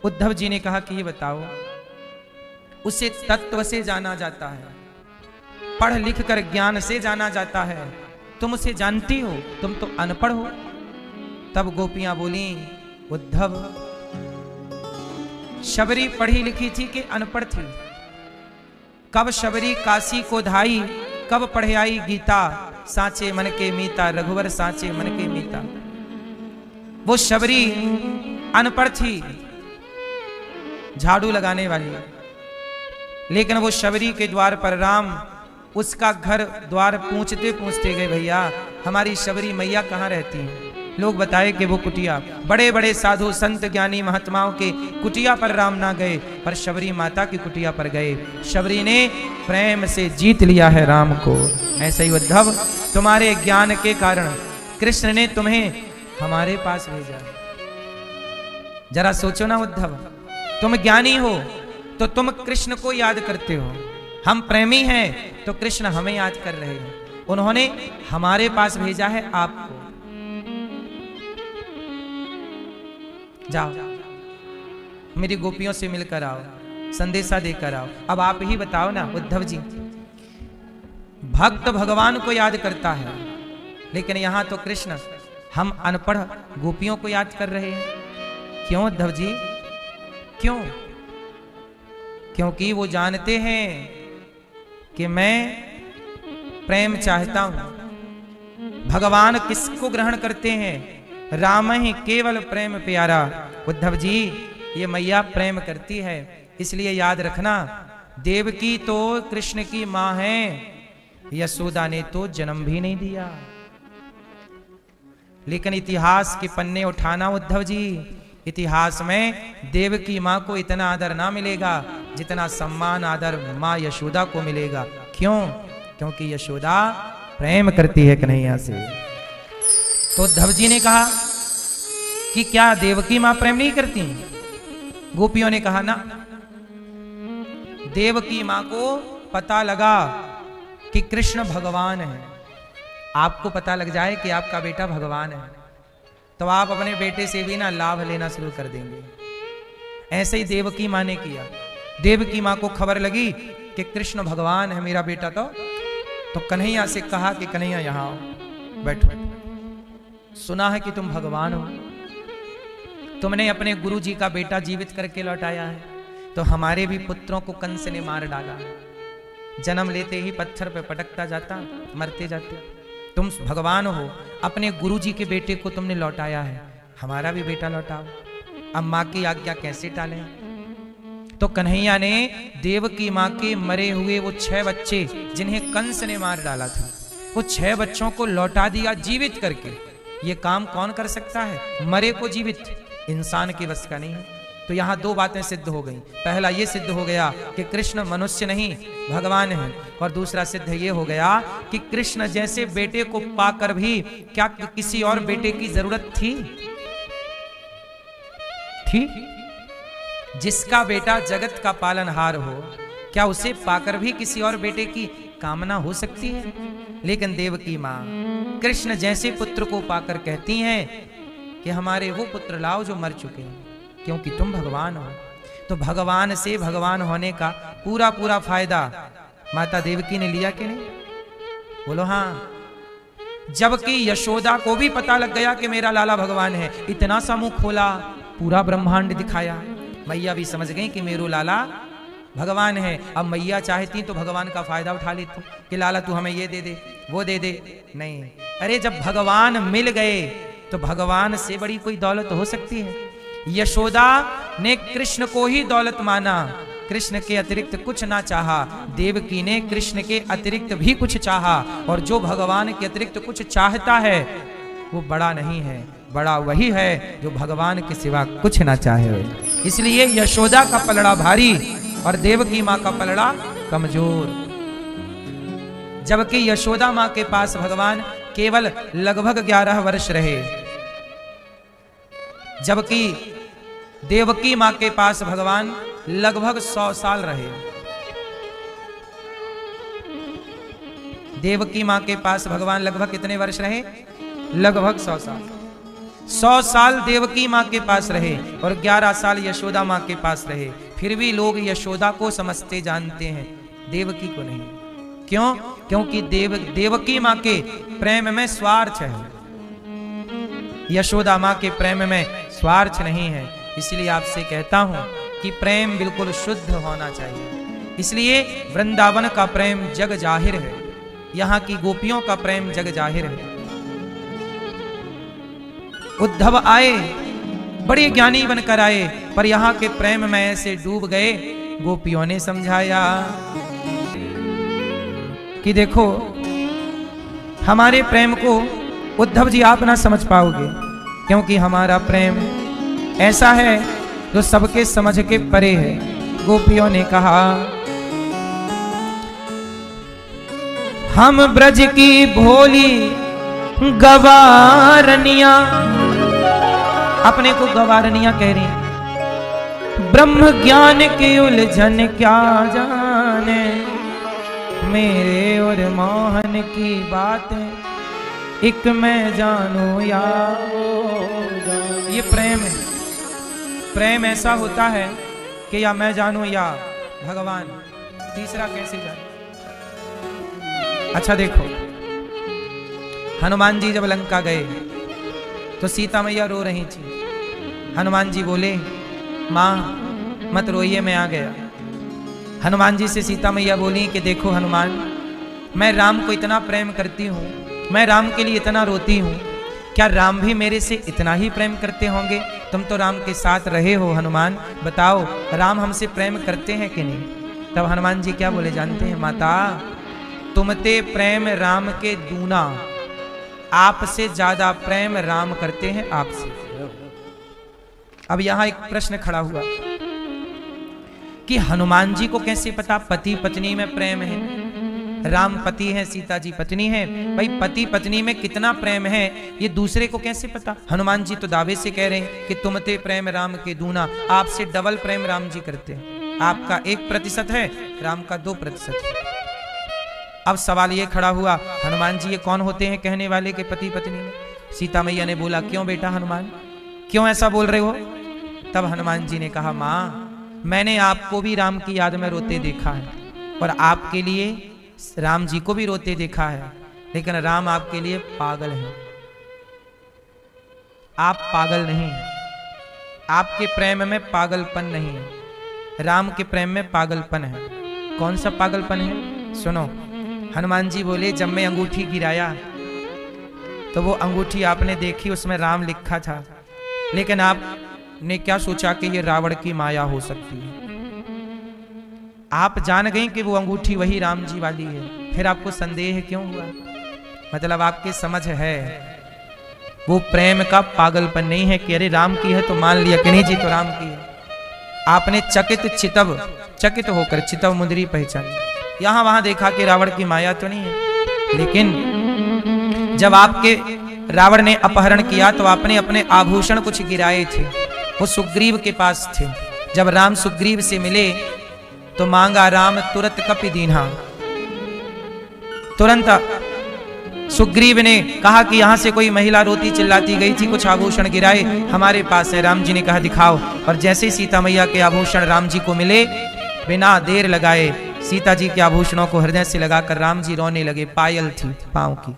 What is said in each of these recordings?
उद्धव जी ने कहा कि ये बताओ, उसे तत्व से जाना जाता है, पढ़ लिख कर ज्ञान से जाना जाता है, तुम उसे जानती हो? तुम तो अनपढ़ हो। तब गोपियां बोली, उद्धव, शबरी पढ़ी लिखी थी कि अनपढ़ थी? कब शबरी काशी को धाई, कब पढ़े आई गीता, साचे मन के मीता, रघुवर साचे मन के मीता। वो शबरी अनपढ़ थी, झाड़ू लगाने वाली, लेकिन वो शबरी के द्वार पर राम उसका घर द्वार पूछते पूछते गए, भैया हमारी शबरी मैया कहाँ रहती है? लोग बताए कि वो कुटिया, बड़े बड़े साधु संत ज्ञानी महात्माओं के कुटिया पर राम ना गए, पर शबरी माता की कुटिया पर गए। शबरी ने प्रेम से जीत लिया है राम को। ऐसे ही उद्धव, तुम्हारे ज्ञान के कारण कृष्ण ने तुम्हें हमारे पास भेजा। जरा सोचो ना उद्धव, तुम ज्ञानी हो तो तुम कृष्ण को याद करते हो, हम प्रेमी हैं तो कृष्ण हमें याद कर रहे हैं। उन्होंने हमारे पास भेजा है आपको। जाओ, मेरी गोपियों से मिलकर आओ, संदेशा देकर आओ। अब आप ही बताओ ना उद्धव जी, भक्त भगवान को याद करता है, लेकिन यहां तो कृष्ण हम अनपढ़ गोपियों को याद कर रहे हैं। क्यों उद्धव जी, क्यों? क्योंकि वो जानते हैं कि मैं प्रेम चाहता हूं। भगवान किसको ग्रहण करते हैं? राम ही केवल प्रेम प्यारा। उद्धव जी, ये मैया प्रेम करती है, इसलिए याद रखना, देवकी तो कृष्ण की मां है, यशोदा ने तो जन्म भी नहीं दिया। लेकिन इतिहास के पन्ने उठाना उद्धव जी, इतिहास में देवकी मां को इतना आदर ना मिलेगा जितना सम्मान आदर मां यशोदा को मिलेगा। क्यों? क्योंकि यशोदा प्रेम करती है कन्हैया से। तो उद्धव जी ने कहा कि क्या देवकी मां प्रेम नहीं करती? गोपियों ने कहा ना, देवकी मां को पता लगा कि कृष्ण भगवान है। आपको पता लग जाए कि आपका बेटा भगवान है तो आप अपने बेटे से भी ना लाभ लेना शुरू कर देंगे। ऐसे ही देवकी मां ने किया। देवकी मां को खबर लगी कि कृष्ण भगवान है मेरा बेटा, तो कन्हैया से कहा कि कन्हैया यहां आओ, बैठो। सुना है कि तुम भगवान हो, तुमने अपने गुरु जी का बेटा जीवित करके लौटाया है, तो हमारे भी पुत्रों को कंस ने मार डाला। जन्म लेते ही पत्थर पे पटकता जाता, मरते जाते। तुम भगवान हो, अपने गुरु जी के बेटे को तुमने लौटाया है, हमारा भी बेटा लौटाओ। अब मां की आज्ञा कैसे टालें? तो कन्हैया ने देवकी मां के मरे हुए वो 6 बच्चे जिन्हें कंस ने मार डाला था, वो 6 बच्चों को लौटा दिया जीवित करके। ये काम कौन कर सकता है? मरे को जीवित, इंसान के बस का नहीं है। तो यहां 2 बातें सिद्ध हो गई। पहला ये सिद्ध हो गया कि कृष्ण मनुष्य नहीं भगवान है, और दूसरा सिद्ध ये हो गया कि कृष्ण जैसे बेटे को पाकर भी क्या किसी और बेटे की जरूरत थी? जिसका बेटा जगत का पालनहार हो, क्या उसे पाकर भी किसी और बेटे की कामना हो सकती है? लेकिन देवकी मां कृष्ण जैसे पुत्र को पाकर कहती हैं कि हमारे वो पुत्र लाओ जो मर चुके हैं, क्योंकि तुम भगवान हो। तो भगवान से भगवान होने का पूरा पूरा फायदा माता देवकी ने लिया कि नहीं? बोलो हाँ। जबकि यशोदा को भी पता लग गया कि मेरा लाला भगवान है, इतना सा मुंह खोला, पूरा ब्रह्मांड दिखाया। मैया भी समझ गई कि मेरो लाला भगवान है। अब मैया चाहती तो भगवान का फायदा उठा लेती कि लाला तू हमें ये दे दे, वो दे दे। नहीं, अरे जब भगवान मिल गए तो भगवान से बड़ी कोई दौलत हो सकती है? यशोदा ने कृष्ण को ही दौलत माना, कृष्ण के अतिरिक्त कुछ ना चाहा। देवकी ने कृष्ण के अतिरिक्त भी कुछ चाहा, और जो भगवान के अतिरिक्त कुछ चाहता है वो बड़ा नहीं है, बड़ा वही है जो भगवान के सिवा कुछ ना चाहे। इसलिए यशोदा का पलड़ा भारी और देवकी मां का पलड़ा कमजोर। जबकि यशोदा मां के पास भगवान केवल लगभग 11 वर्ष रहे, जबकि देवकी मां के पास भगवान लगभग 100 साल रहे। देवकी मां के पास भगवान लगभग कितने वर्ष रहे? लगभग 100 साल। 100 साल देवकी माँ के पास रहे और 11 साल यशोदा माँ के पास रहे, फिर भी लोग यशोदा को समझते जानते हैं, देवकी को नहीं। क्यों? क्योंकि देवकी माँ के प्रेम में स्वार्थ है, यशोदा माँ के प्रेम में स्वार्थ नहीं है। इसलिए आपसे कहता हूं कि प्रेम बिल्कुल शुद्ध होना चाहिए। इसलिए वृंदावन का प्रेम जग जाहिर है, यहाँ की गोपियों का प्रेम जग जाहिर है। उद्धव आए, बड़े ज्ञानी बनकर आए, पर यहाँ के प्रेम में ऐसे डूब गए, गोपियों ने समझाया कि देखो हमारे प्रेम को उद्धव जी आप ना समझ पाओगे, क्योंकि हमारा प्रेम ऐसा है जो सबके समझ के परे है। गोपियों ने कहा हम ब्रज की भोली गवारनिया, अपने को गवारनिया कह रही हैं, ब्रह्म ज्ञान की उलझन क्या जाने, मेरे और मोहन की बातें एक मैं जानू या ये प्रेम है। प्रेम ऐसा होता है कि या मैं जानू या भगवान, तीसरा कैसे जाने। अच्छा देखो, हनुमान जी जब लंका गए तो सीता मैया रो रही थी। हनुमान जी बोले माँ मत रोइए, मैं आ गया। हनुमान जी से सीता मैया बोली कि देखो हनुमान, मैं राम को इतना प्रेम करती हूँ, मैं राम के लिए इतना रोती हूँ, क्या राम भी मेरे से इतना ही प्रेम करते होंगे? तुम तो राम के साथ रहे हो हनुमान, बताओ राम हमसे प्रेम करते हैं कि नहीं? तब हनुमान जी क्या बोले जानते हैं? माता तुमते प्रेम राम के दूना, आपसे ज्यादा प्रेम राम करते हैं आपसे। अब यहां एक प्रश्न खड़ा हुआ कि हनुमान जी को कैसे पता पति पत्नी में प्रेम है? राम पति है, सीता जी पत्नी है, भाई पति पत्नी में कितना प्रेम है ये दूसरे को कैसे पता? हनुमान जी तो दावे से कह रहे हैं कि तुमते प्रेम राम के दूना, आपसे डबल प्रेम राम जी करते हैं। आपका 1% है, राम का 2% है। अब सवाल ये खड़ा हुआ, हनुमान जी ये कौन होते हैं कहने वाले के पति पत्नी में? सीता मैया ने बोला क्यों बेटा हनुमान, क्यों ऐसा बोल रहे हो? तब हनुमान जी ने कहा माँ मैंने आपको भी राम की याद में रोते देखा है, और आपके लिए राम जी को भी रोते देखा है, लेकिन राम आपके लिए पागल है, आप पागल नहीं हैं। आपके प्रेम में पागलपन नहीं है, राम के प्रेम में पागलपन है। कौन सा पागलपन है? सुनो, हनुमान जी बोले जब मैं अंगूठी गिराया तो वो अंगूठी आपने देखी, उसमें राम लिखा था, लेकिन आपने क्या सोचा कि ये रावण की माया हो सकती है। आप जान गई कि वो अंगूठी वही राम जी वाली है, फिर आपको संदेह क्यों हुआ? मतलब आपकी समझ है, वो प्रेम का पागलपन नहीं है कि अरे राम की है तो मान लिया कि नहीं जी तो राम की है। आपने चकित होकर चितव मुंदरी पहचानी, यहां वहां देखा कि रावण की माया तो नहीं है। लेकिन जब आपके रावण ने अपहरण किया तो आपने अपने आभूषण कुछ गिराए थे, वो सुग्रीव के पास थे। जब राम सुग्रीव से मिले तो मांगा राम तुरंत कपि दीन्हा, तुरंत सुग्रीव ने कहा कि यहां से कोई महिला रोती चिल्लाती गई थी, कुछ आभूषण गिराए, हमारे पास है। राम जी ने कहा दिखाओ, और जैसे सीता मैया के आभूषण राम जी को मिले, बिना देर लगाए सीता जी के आभूषणों को हृदय से लगाकर राम जी रोने लगे। पायल थी पांव की,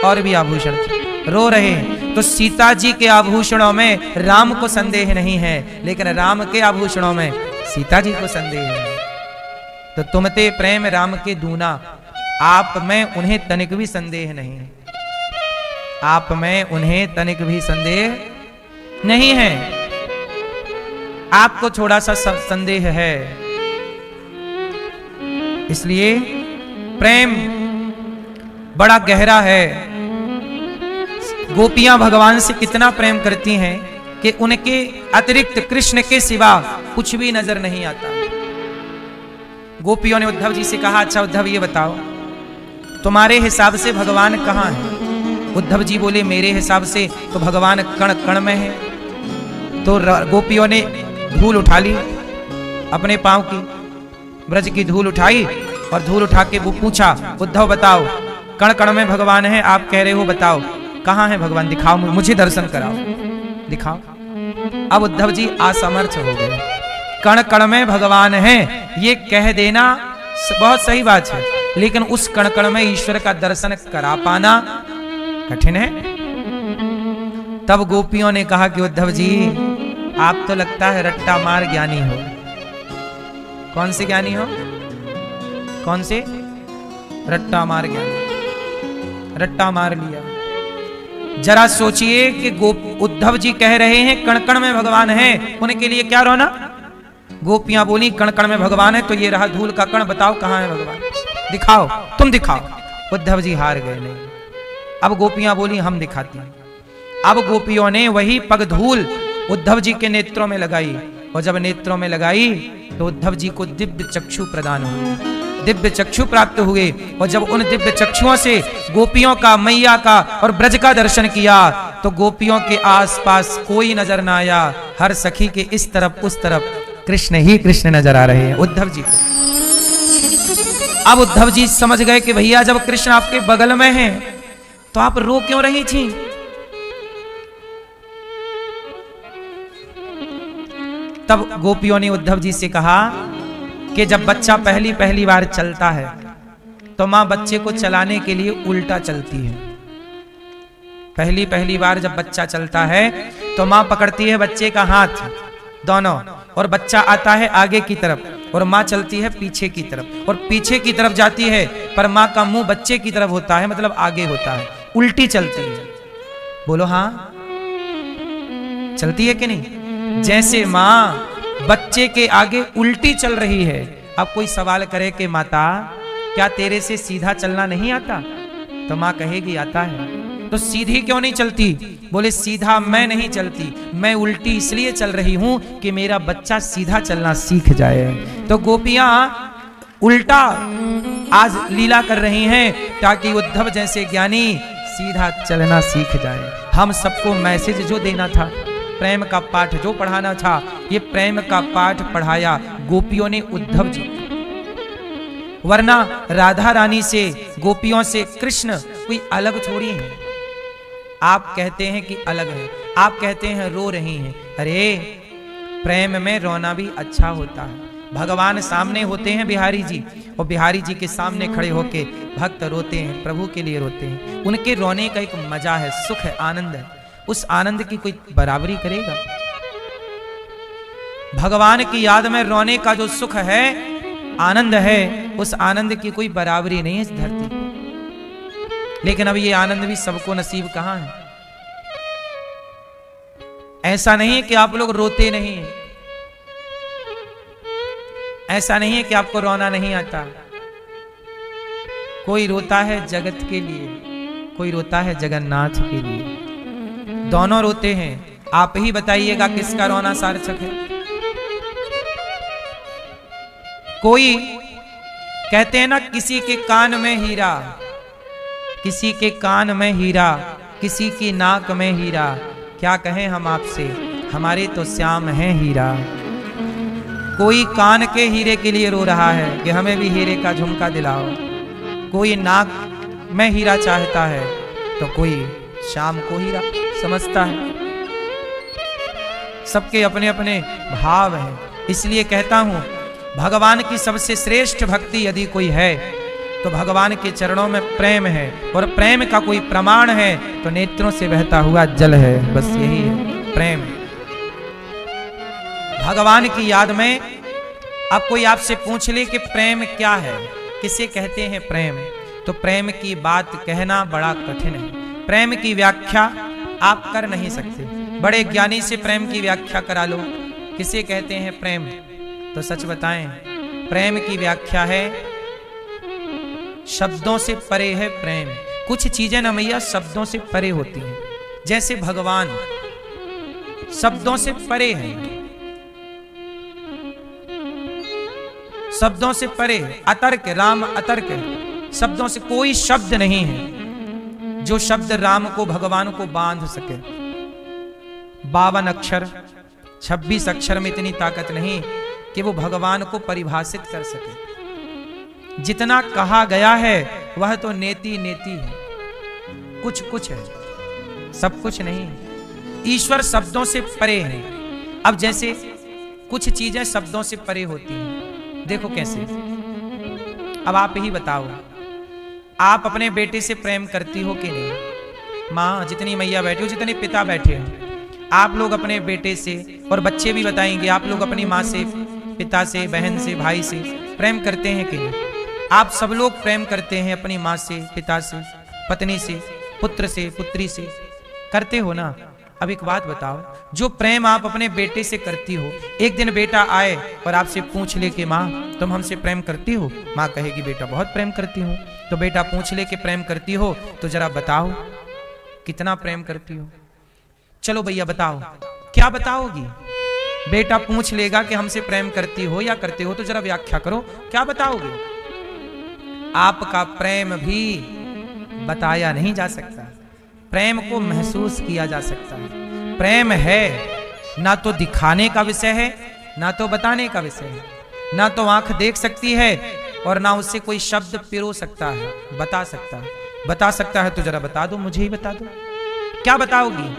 और भी आभूषण थे, रो रहे हैं। तो सीता जी के आभूषणों में राम को संदेह नहीं है, लेकिन राम के आभूषणों में सीता जी को संदेह है। तो तुमते प्रेम राम के दूना, आप में उन्हें तनिक भी संदेह नहीं है, आप में उन्हें तनिक भी संदेह नहीं है, आपको थोड़ा सा संदेह है। इसलिए प्रेम बड़ा गहरा है। गोपियां भगवान से कितना प्रेम करती हैं कि उनके अतिरिक्त कृष्ण के सिवा कुछ भी नजर नहीं आता। गोपियों ने उद्धव जी से कहा अच्छा उद्धव ये बताओ तुम्हारे हिसाब से भगवान कहाँ है? उद्धव जी बोले मेरे हिसाब से तो भगवान कण कण में है। तो गोपियों ने धूल उठा ली अपने पांव की, ब्रज की धूल उठाई और धूल उठा के वो पूछा उद्धव बताओ कण कण में भगवान है, आप कह रहे हो बताओ। कहाँ है भगवान, दिखाओ मुझे दर्शन कराओ, दिखाओ। अब उद्धव जी असमर्थ हो गए। कण कण में भगवान है ये कह देना बहुत सही बात है, लेकिन उस कण कण में ईश्वर का दर्शन करा पाना कठिन है। तब गोपियों ने कहा कि उद्धव जी आप तो लगता है रट्टा मार ज्ञानी हो। कौन से ज्ञानी हो? कौन से? रट्टा मार ज्ञानी, रट्टा मार लिया। जरा सोचिए कि उद्धव जी कह रहे हैं कण कण में भगवान है, उनके लिए क्या रोना? गोपियां बोली कण कण में भगवान है तो ये रहा धूल का कण, बताओ कहां है भगवान, दिखाओ, तुम दिखाओ। उद्धव जी हार गए नहीं। अब गोपियां बोली हम दिखाती हैं। अब गोपियों ने वही पग धूल उद्धव जी के नेत्रों में लगाई, और जब नेत्रों में लगाई तो उद्धव जी को दिव्य चक्षु प्रदान हुए, दिव्य चक्षु प्राप्त हुए। और जब उन दिव्य चक्षुओं से गोपियों का, मैया का और ब्रज का दर्शन किया तो गोपियों के आसपास कोई नजर ना आया। हर सखी के इस तरफ उस तरफ कृष्ण ही कृष्ण नजर आ रहे हैं उद्धव जी को। अब उद्धव जी समझ गए कि भैया जब कृष्ण आपके बगल में हैं तो आप रो क्यों रही थी? तब गोपियों ने उद्धव जी से कहा कि जब बच्चा पहली पहली बार चलता है तो मां बच्चे को चलाने के लिए उल्टा चलती है। पहली पहली बार जब बच्चा चलता है तो मां पकड़ती है बच्चे का हाथ दोनों, और बच्चा आता है आगे की तरफ और मां चलती है पीछे की तरफ, और पीछे की तरफ जाती है पर मां का मुंह बच्चे की तरफ होता है, मतलब आगे होता है, उल्टी चलती है। बोलो हाँ, चलती है कि नहीं? जैसे मां बच्चे के आगे उल्टी चल रही है। अब कोई सवाल करे कि माता क्या तेरे से सीधा चलना नहीं आता? तो मां कहेगी आता है। तो सीधी क्यों नहीं चलती? बोले सीधा मैं नहीं चलती, मैं उल्टी इसलिए चल रही हूं कि मेरा बच्चा सीधा चलना सीख जाए। तो गोपियां उल्टा आज लीला कर रही हैं ताकि उद्धव जैसे ज्ञानी सीधा चलना सीख जाए। हम सबको मैसेज जो देना था, प्रेम का पाठ जो पढ़ाना था, ये प्रेम का पाठ पढ़ाया गोपियों ने उद्धव जी। वरना राधा रानी से, गोपियों से कृष्ण कोई अलग थोड़ी है। आप कहते हैं कि अलग है, आप कहते हैं रो रही हैं। अरे प्रेम में रोना भी अच्छा होता है। भगवान सामने होते हैं बिहारी जी, और बिहारी जी के सामने खड़े होके भक्त रोते हैं, प्रभु के लिए रोते हैं। उनके रोने का एक मजा है, सुख है, आनंद है। उस आनंद की कोई बराबरी करेगा? भगवान की याद में रोने का जो सुख है, आनंद है, उस आनंद की कोई बराबरी नहीं है इस धरती पर। लेकिन अब ये आनंद भी सबको नसीब कहां है। ऐसा नहीं है कि आप लोग रोते नहीं हैं, ऐसा नहीं है कि आपको रोना नहीं आता। कोई रोता है जगत के लिए, कोई रोता है जगन्नाथ के लिए। दोनों रोते हैं। आप ही बताइएगा किसका रोना सार्थक है? कोई कहते हैं ना, किसी के कान में हीरा, किसी के कान में हीरा, किसी की नाक में हीरा। क्या कहें हम आपसे, हमारे तो श्याम हैं हीरा। कोई कान के हीरे के लिए रो रहा है कि हमें भी हीरे का झुमका दिलाओ। कोई नाक में हीरा चाहता है तो कोई श्याम को हीरा समझता है। सबके अपने अपने भाव हैं। इसलिए कहता हूं, भगवान की सबसे श्रेष्ठ भक्ति यदि कोई है तो भगवान के चरणों में प्रेम है, और प्रेम का कोई प्रमाण है तो नेत्रों से बहता हुआ जल है। बस यही है प्रेम। भगवान की याद में अब कोई आपसे पूछ ले कि प्रेम क्या है, किसे कहते हैं प्रेम, तो प्रेम की बात कहना बड़ा कठिन है। प्रेम की व्याख्या आप कर नहीं सकते। बड़े ज्ञानी से प्रेम की व्याख्या करा लो, किसे कहते हैं प्रेम, तो सच बताएं, प्रेम की व्याख्या है शब्दों से परे है प्रेम। कुछ चीजें ना मैया शब्दों से परे होती हैं। जैसे भगवान शब्दों से परे हैं, शब्दों से परे, अतर्क, राम अतर्क है। शब्दों से कोई शब्द नहीं है जो शब्द राम को, भगवान को बांध सके। 52 अक्षर, 26 अक्षर में इतनी ताकत नहीं कि वो भगवान को परिभाषित कर सके। जितना कहा गया है वह तो नेति नेति है, कुछ कुछ है। सब कुछ नहीं। ईश्वर शब्दों से परे है। अब जैसे कुछ चीजें शब्दों से परे होती हैं, देखो कैसे। अब आप ही बताओ, आप अपने बेटे से प्रेम करती हो कि नहीं? माँ जितनी मैया बैठी हो, जितने पिता बैठे हो, आप लोग अपने बेटे से, और बच्चे भी बताएंगे, आप लोग अपनी माँ से, पिता से, बहन से, भाई से प्रेम करते हैं कि नहीं? आप सब लोग प्रेम करते हैं अपनी माँ से, पिता से, पत्नी से, पुत्र से, पुत्री से, करते हो ना? अब एक बात बताओ, जो प्रेम आप अपने बेटे से करती हो, एक दिन बेटा आए और आपसे पूछ ले कि माँ तुम हमसे प्रेम करती हो? माँ कहेगी बेटा बहुत प्रेम करती हूँ। तो बेटा पूछ ले कि प्रेम करती हो तो जरा बताओ कितना प्रेम करती हो। चलो भैया बताओ, क्या बताओगी? बेटा पूछ लेगा कि हमसे प्रेम करती हो या करते हो, तो जरा व्याख्या करो, क्या बताओगे? आपका प्रेम भी बताया नहीं जा सकता, प्रेम को महसूस किया जा सकता है। प्रेम है ना तो दिखाने का विषय है, ना तो बताने का विषय है, ना तो आंख देख सकती है और ना उससे कोई शब्द पिरो सकता है, बता सकता है। बता सकता है तो जरा बता दो, मुझे ही बता दो, क्या बताओगी?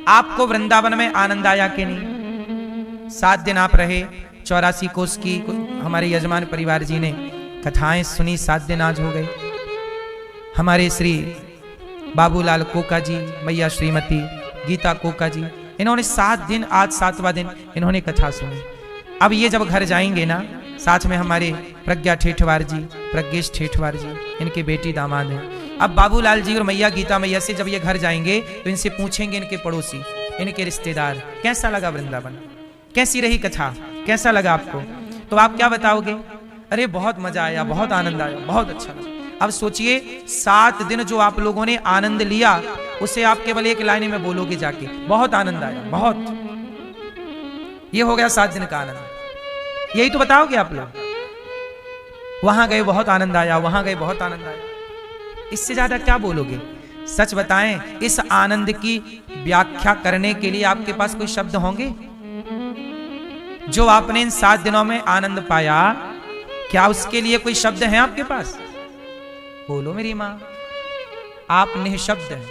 आपको वृंदावन में आनंद आया कि नहीं? 7 दिन आप रहे, 84 कोस की हमारे यजमान परिवार जी ने कथाएं सुनी, 7 दिन आज हो गए। हमारे श्री बाबूलाल कोका जी, मैया श्रीमती गीता कोका जी, इन्होंने 7 दिन, आज 7वां दिन इन्होंने कथा सुनी। अब ये जब घर जाएंगे ना, साथ में हमारे प्रज्ञा ठेठवार जी, प्रज्ञेश ठेठवार जी, इनके बेटी दामाद हैं। अब बाबूलाल जी और मैया गीता मैया से जब ये घर जाएंगे तो इनसे पूछेंगे, इनके पड़ोसी, इनके रिश्तेदार, कैसा लगा वृंदावन, कैसी रही कथा, कैसा लगा आपको? तो आप क्या बताओगे? अरे बहुत मजा आया, बहुत आनंद आया, बहुत अच्छा लगा। अब सोचिए 7 दिन जो आप लोगों ने आनंद लिया, उसे आप केवल एक लाइन में बोलोगे जाके, बहुत आनंद आया, बहुत। ये हो गया 7 दिन का आनंद, यही तो बताओगे आप लोग। वहां गए बहुत आनंद आया, वहां गए बहुत आनंद आया, इससे ज्यादा क्या बोलोगे? सच बताएं, इस आनंद की व्याख्या करने के लिए आपके पास कोई शब्द होंगे? जो आपने इन 7 दिनों में आनंद पाया, क्या उसके लिए कोई शब्द हैं आपके पास? बोलो मेरी मां, आप निःशब्द हैं,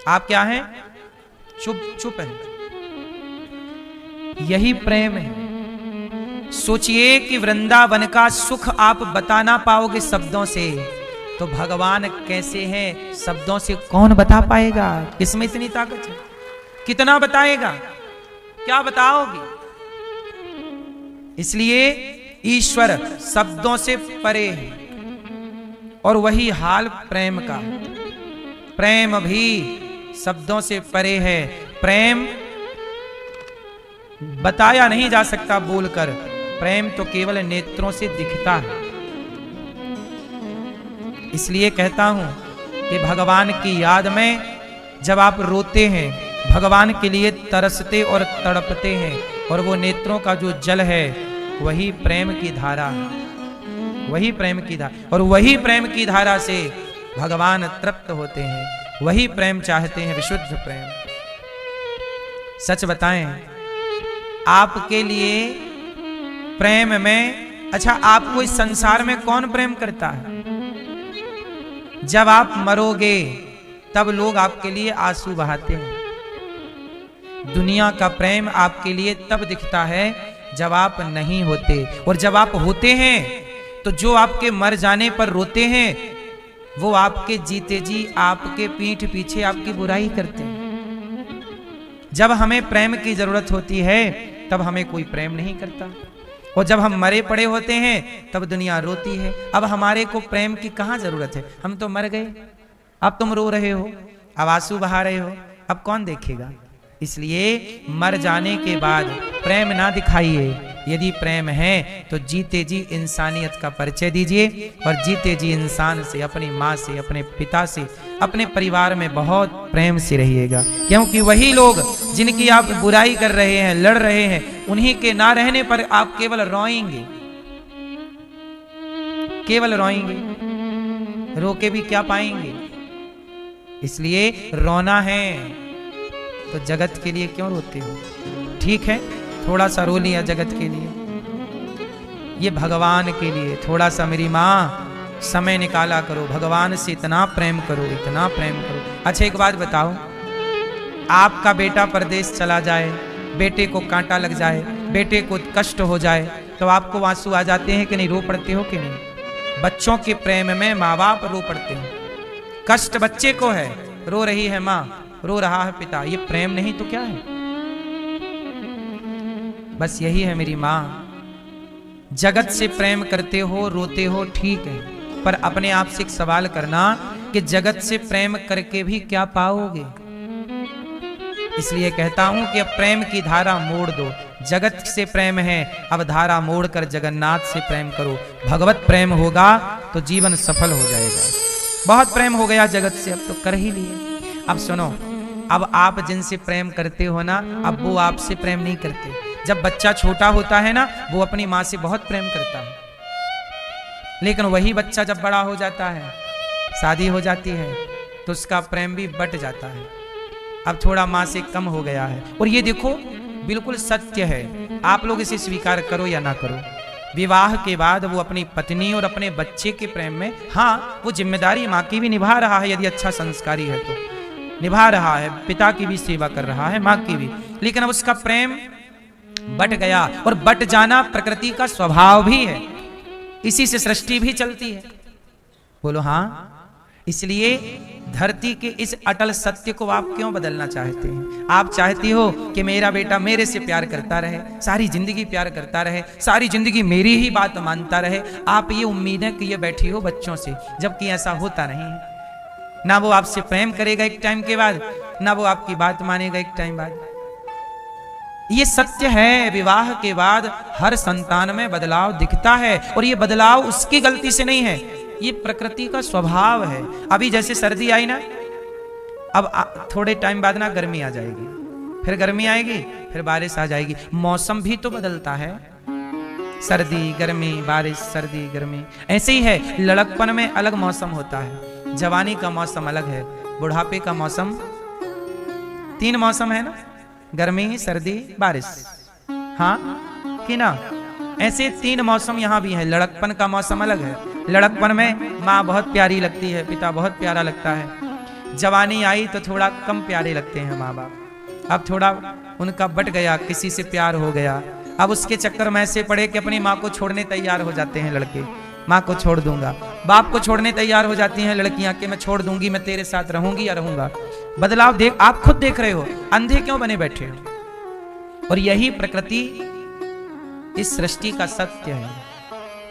आप क्या हैं? चुप चुप हैं। यही प्रेम है। सोचिए कि वृंदावन का सुख आप बता ना पाओगे शब्दों से, तो भगवान कैसे हैं शब्दों से कौन बता पाएगा? किसमें इतनी ताकत है? कितना बताएगा? क्या बताओगे? इसलिए ईश्वर शब्दों से परे है, और वही हाल प्रेम का। प्रेम भी शब्दों से परे है। प्रेम बताया नहीं जा सकता बोलकर, प्रेम तो केवल नेत्रों से दिखता है। इसलिए कहता हूं कि भगवान की याद में जब आप रोते हैं, भगवान के लिए तरसते और तड़पते हैं, और वो नेत्रों का जो जल है वही प्रेम की धारा है, वही प्रेम की धारा, और वही प्रेम की धारा से भगवान तृप्त होते हैं, वही प्रेम चाहते हैं, विशुद्ध प्रेम। सच बताएं, आपके लिए प्रेम में, अच्छा आपको इस संसार में कौन प्रेम करता है? जब आप मरोगे तब लोग आपके लिए आंसू बहाते हैं। दुनिया का प्रेम आपके लिए तब दिखता है जब आप नहीं होते, और जब आप होते हैं तो जो आपके मर जाने पर रोते हैं, वो आपके जीते जी आपके पीठ पीछे आपकी बुराई करते हैं। जब हमें प्रेम की जरूरत होती है तब हमें कोई प्रेम नहीं करता, और जब हम मरे पड़े होते हैं तब दुनिया रोती है। अब हमारे को प्रेम की कहाँ जरूरत है? हम तो मर गए, अब तुम रो रहे हो, अब आंसू बहा रहे हो, अब कौन देखेगा? इसलिए मर जाने के बाद प्रेम ना दिखाइए। यदि प्रेम है तो जीते जी इंसानियत का परिचय दीजिए, और जीते जी इंसान से, अपनी माँ से, अपने पिता से, अपने परिवार में बहुत प्रेम से रहिएगा। क्योंकि वही लोग जिनकी आप बुराई कर रहे हैं, लड़ रहे हैं, उन्हीं के ना रहने पर आप केवल रोएंगे, केवल रोएंगे, रो के भी क्या पाएंगे? इसलिए रोना है तो जगत के लिए क्यों रोते हो? ठीक है, थोड़ा सा रो लिया जगत के लिए, ये भगवान के लिए थोड़ा सा मेरी माँ समय निकाला करो, भगवान से इतना प्रेम करो, इतना प्रेम करो। अच्छा एक बात बताओ, आपका बेटा परदेश चला जाए, बेटे को कांटा लग जाए, बेटे को कष्ट हो जाए, तो आपको आंसू आ जाते हैं कि नहीं? रो पड़ते हो कि नहीं? बच्चों के प्रेम में माँ बाप रो पड़ते हैं। कष्ट बच्चे को है, रो रही है माँ, रो रहा है पिता, ये प्रेम नहीं तो क्या है? बस यही है मेरी माँ। जगत से प्रेम करते हो, रोते हो, ठीक है, पर अपने आप से एक सवाल करना कि जगत से प्रेम करके भी क्या पाओगे? इसलिए कहता हूं कि अब प्रेम की धारा मोड़ दो। जगत से प्रेम है, अब धारा मोड़कर जगन्नाथ से प्रेम करो। भगवत प्रेम होगा तो जीवन सफल हो जाएगा। बहुत प्रेम हो गया जगत से, अब तो कर ही लिए। अब सुनो, अब आप जिनसे प्रेम करते हो ना, अब वो आपसे प्रेम नहीं करते। जब बच्चा छोटा होता है ना, वो अपनी माँ से बहुत प्रेम करता है, लेकिन वही बच्चा जब बड़ा हो जाता है, शादी हो जाती है, तो उसका प्रेम भी बट जाता है। अब थोड़ा माँ से कम हो गया है। और ये देखो, बिल्कुल सत्य है, आप लोग इसे स्वीकार करो या ना करो, विवाह के बाद वो अपनी पत्नी और अपने बच्चे के प्रेम में, हाँ वो जिम्मेदारी माँ की भी निभा रहा है, यदि अच्छा संस्कारी है तो निभा रहा है, पिता की भी सेवा कर रहा है, माँ की भी, लेकिन अब उसका प्रेम बट गया। और बट जाना प्रकृति का स्वभाव भी है, इसी से सृष्टि भी चलती है। बोलो हाँ। इसलिए धरती के इस अटल सत्य को आप क्यों बदलना चाहते हैं? आप चाहती हो कि मेरा बेटा मेरे से प्यार करता रहे, सारी जिंदगी प्यार करता रहे, सारी जिंदगी मेरी ही बात मानता रहे। आप ये उम्मीदें किए बैठी हो बच्चों से, जबकि ऐसा होता नहीं है। ना वो आपसे प्रेम करेगा एक टाइम के बाद, ना वो आपकी बात मानेगा एक टाइम बाद। ये सत्य है, विवाह के बाद हर संतान में बदलाव दिखता है, और ये बदलाव उसकी गलती से नहीं है, ये प्रकृति का स्वभाव है। अभी जैसे सर्दी आई ना, अब थोड़े टाइम बाद ना गर्मी आ जाएगी, फिर गर्मी आएगी, फिर बारिश आ जाएगी। मौसम भी तो बदलता है, सर्दी गर्मी, बारिश, सर्दी गर्मी, ऐसे ही है। लड़कपन में अलग मौसम होता है, जवानी का मौसम अलग है, बुढ़ापे का मौसम, 3 मौसम है ना, गर्मी, सर्दी, बारिश, हाँ कि ना? ऐसे 3 मौसम यहाँ भी है। लड़कपन का मौसम अलग है, लड़कपन में माँ बहुत प्यारी लगती है, पिता बहुत प्यारा लगता है। जवानी आई तो थोड़ा कम प्यारे लगते हैं माँ बाप, अब थोड़ा उनका बट गया, किसी से प्यार हो गया, अब उसके चक्कर में ऐसे पड़े कि अपनी माँ को छोड़ने तैयार हो जाते हैं लड़के। माँ को छोड़ दूंगा, बाप को छोड़ने तैयार हो जाती हैं लड़कियां कि मैं छोड़ दूंगी, मैं तेरे साथ रहूंगी या रहूंगा। बदलाव देख, आप खुद देख रहे हो, अंधे क्यों बने बैठे हो? और यही प्रकृति, इस सृष्टि का सत्य है।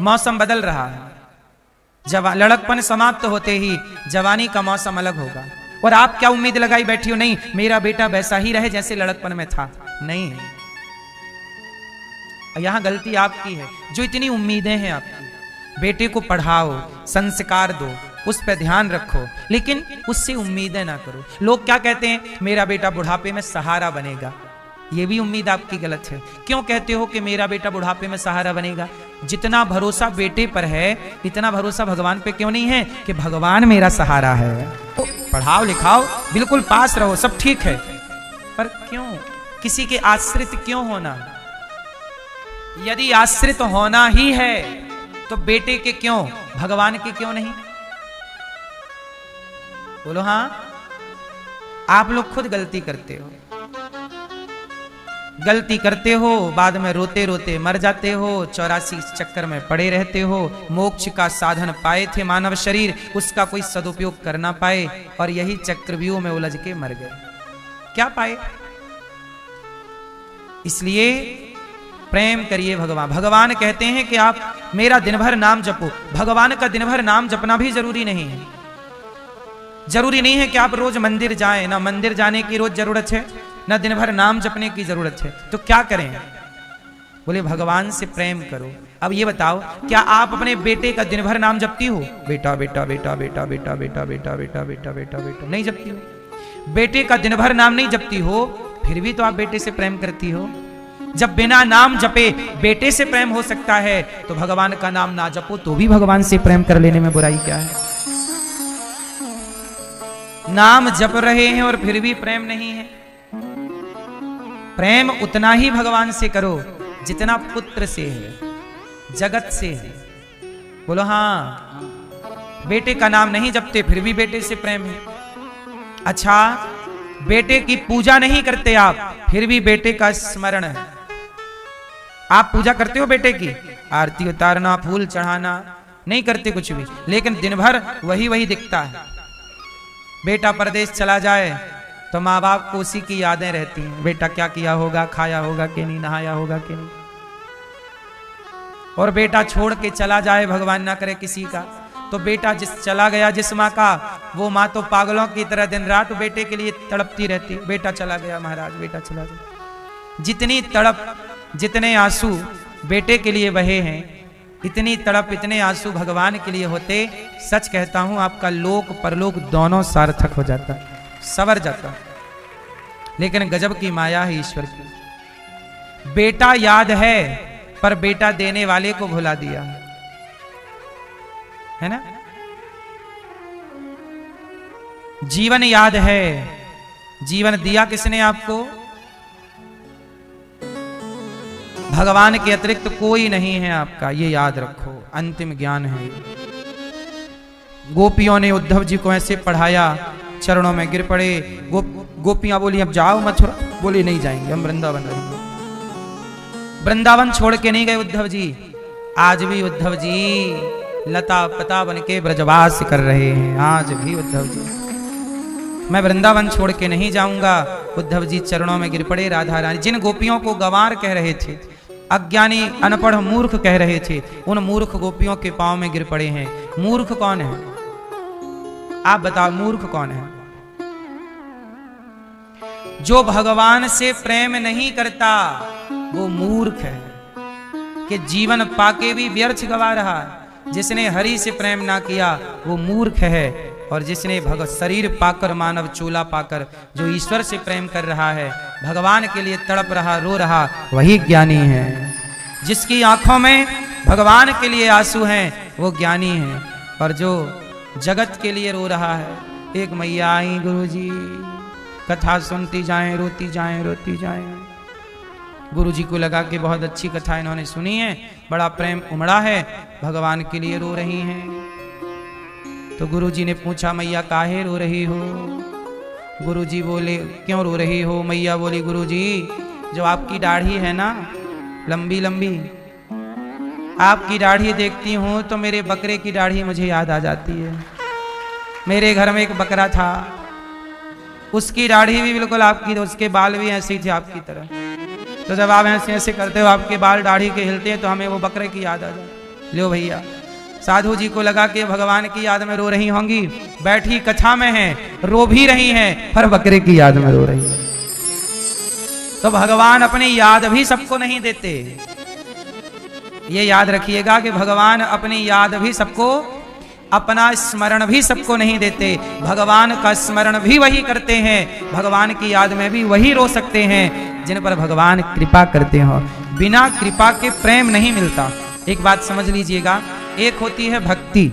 मौसम बदल रहा है, लड़कपन समाप्त होते ही जवानी का मौसम अलग होगा। और आप क्या उम्मीद लगाई बैठी हो? नहीं मेरा बेटा वैसा ही रहे जैसे लड़कपन में था। नहीं, यहां गलती आपकी है, जो इतनी उम्मीदें हैं आपकी। बेटे को पढ़ाओ, संस्कार दो, उस पर ध्यान रखो, लेकिन उससे उम्मीदें ना करो। लोग क्या कहते हैं? मेरा बेटा बुढ़ापे में सहारा बनेगा। ये भी उम्मीद आपकी गलत है। क्यों कहते हो कि मेरा बेटा बुढ़ापे में सहारा बनेगा? जितना भरोसा बेटे पर है, इतना भरोसा भगवान पे क्यों नहीं है कि भगवान मेरा सहारा है? पढ़ाओ लिखाओ, बिल्कुल पास रहो, सब ठीक है, पर क्यों किसी के आश्रित क्यों होना? यदि आश्रित होना ही है तो बेटे के क्यों, भगवान के क्यों नहीं? बोलो हाँ। आप लोग खुद गलती करते हो, गलती करते हो, बाद में रोते रोते मर जाते हो, 84 चक्कर में पड़े रहते हो। मोक्ष का साधन पाए थे मानव शरीर, उसका कोई सदुपयोग कर ना पाए, और यही चक्रव्यूह में उलझ के मर गए। क्या पाए? इसलिए प्रेम करिए भगवान। भगवान कहते हैं कि आप मेरा दिन भर नाम जपो। भगवान का दिन भर नाम जपना भी जरूरी नहीं है। जरूरी नहीं है कि आप रोज मंदिर जाएं, ना मंदिर जाने की रोज जरूरत है, ना दिन भर नाम जपने की जरूरत है। तो क्या करें? बोले भगवान से प्रेम करो। अब ये बताओ, क्या आप अपने बेटे का दिन भर नाम जपती हो? बेटा बेटा बेटा बेटा बेटा बेटा बेटा बेटा बेटा बेटा बेटा नहीं जपती हो। बेटे का दिन भर नाम नहीं जपती हो, फिर भी तो आप बेटे से प्रेम करती हो। जब बिना नाम जपे बेटे से प्रेम हो सकता है, तो भगवान का नाम ना जपो तो भी भगवान से प्रेम कर लेने में बुराई क्या है? नाम जप रहे हैं और फिर भी प्रेम नहीं है। प्रेम उतना ही भगवान से करो जितना पुत्र से है, जगत से है। बोलो हाँ। बेटे का नाम नहीं जपते फिर भी बेटे से प्रेम है। अच्छा, बेटे की पूजा नहीं करते आप, फिर भी बेटे का स्मरण है। आप पूजा करते हो बेटे की? आरती उतारना, फूल चढ़ाना नहीं करते कुछ भी, लेकिन दिन भर वही वही दिखता है। बेटा परदेश चला जाए तो माँ बाप को उसी की यादें रहती हैं। बेटा क्या किया होगा, खाया होगा कि नहीं, नहाया होगा कि नहीं। और बेटा छोड़ के चला जाए, भगवान ना करे किसी का, तो बेटा जिस चला गया जिस माँ का, वो माँ तो पागलों की तरह दिन रात बेटे के लिए तड़पती रहती। बेटा चला गया महाराज, बेटा चला गया। जितनी तड़प, जितने आंसू बेटे के लिए बहे हैं, इतनी तड़प, इतने आंसू भगवान के लिए होते, सच कहता हूं आपका लोक परलोक दोनों सार्थक हो जाता, सवर जाता। लेकिन गजब की माया है ईश्वर की। बेटा याद है पर बेटा देने वाले को भुला दिया, है ना। जीवन याद है, जीवन दिया किसने आपको? भगवान के अतिरिक्त कोई नहीं है आपका, ये याद रखो, अंतिम ज्ञान है। गोपियों ने उद्धव जी को ऐसे पढ़ाया, चरणों में गिर पड़े। गोपियां बोली अब जाओ मथुरा, बोले नहीं जाएंगे, हम वृंदावन रहेंगे। वृंदावन छोड़ के नहीं गए उद्धव जी। आज भी उद्धव जी लता पता बन के ब्रजवास कर रहे हैं। आज भी उद्धव जी, मैं वृंदावन छोड़ के नहीं जाऊंगा। उद्धव जी चरणों में गिर पड़े। राधा रानी, जिन गोपियों को गंवार कह रहे थे, अज्ञानी अनपढ़ मूर्ख कह रहे थे, उन मूर्ख गोपियों के पांव में गिर पड़े हैं। मूर्ख कौन है? आप बताओ, मूर्ख कौन है? जो भगवान से प्रेम नहीं करता वो मूर्ख है, कि जीवन पाके भी व्यर्थ गवा रहा है। जिसने हरि से प्रेम ना किया वो मूर्ख है, और जिसने शरीर पाकर, मानव चोला पाकर जो ईश्वर से प्रेम कर रहा है, भगवान के लिए तड़प रहा, रो रहा, वही ज्ञानी है। जिसकी आंखों में भगवान के लिए आंसू हैं वो ज्ञानी है। और जो जगत के लिए रो रहा है, एक मैया आई गुरुजी, कथा सुनती जाएं, रोती जाएं, रोती जाएं। गुरुजी को लगा कि बहुत अच्छी कथा इन्होंने सुनी है, बड़ा प्रेम उमड़ा है, भगवान के लिए रो रही हैं। तो गुरुजी ने पूछा, मैया काहे रो रही हो? गुरुजी बोले, क्यों रो रही हो? मैया बोली, गुरुजी जो आपकी दाढ़ी है ना, लंबी लंबी, आपकी दाढ़ी देखती हूँ तो मेरे बकरे की दाढ़ी मुझे याद आ जाती है। मेरे घर में एक बकरा था, उसकी दाढ़ी भी बिल्कुल आपकी, उसके बाल भी ऐसे ही थे आपकी तरह। तो जब आप ऐसे ऐसे करते हो, आपके बाल दाढ़ी के हिलते हैं, तो हमें वो बकरे की याद आ जाती। लो भैया, साधु जी को लगा कि भगवान की याद में रो रही होंगी, बैठी कथा में हैं, रो भी रही हैं, पर बकरे की याद में रो रही है। तो भगवान अपनी याद भी सबको नहीं देते। ये याद रखिएगा कि भगवान अपनी याद भी सबको, अपना स्मरण भी सबको नहीं देते। भगवान का स्मरण भी वही करते हैं, भगवान की याद में भी वही रो सकते हैं जिन पर भगवान कृपा करते हो। बिना कृपा के प्रेम नहीं मिलता। एक बात समझ लीजिएगा, एक होती है भक्ति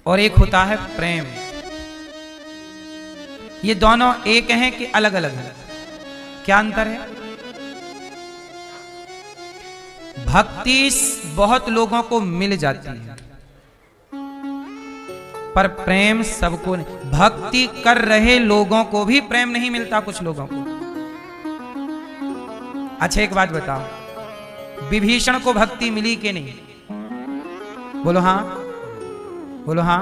और एक होता है प्रेम। ये दोनों एक हैं कि अलग अलग हैं? क्या अंतर है? भक्ति बहुत लोगों को मिल जाती है, पर प्रेम सबको नहीं। भक्ति कर रहे लोगों को भी प्रेम नहीं मिलता, कुछ लोगों को। अच्छा एक बात बताओ, विभीषण को भक्ति मिली कि नहीं? बोलो हाँ, बोलो हाँ।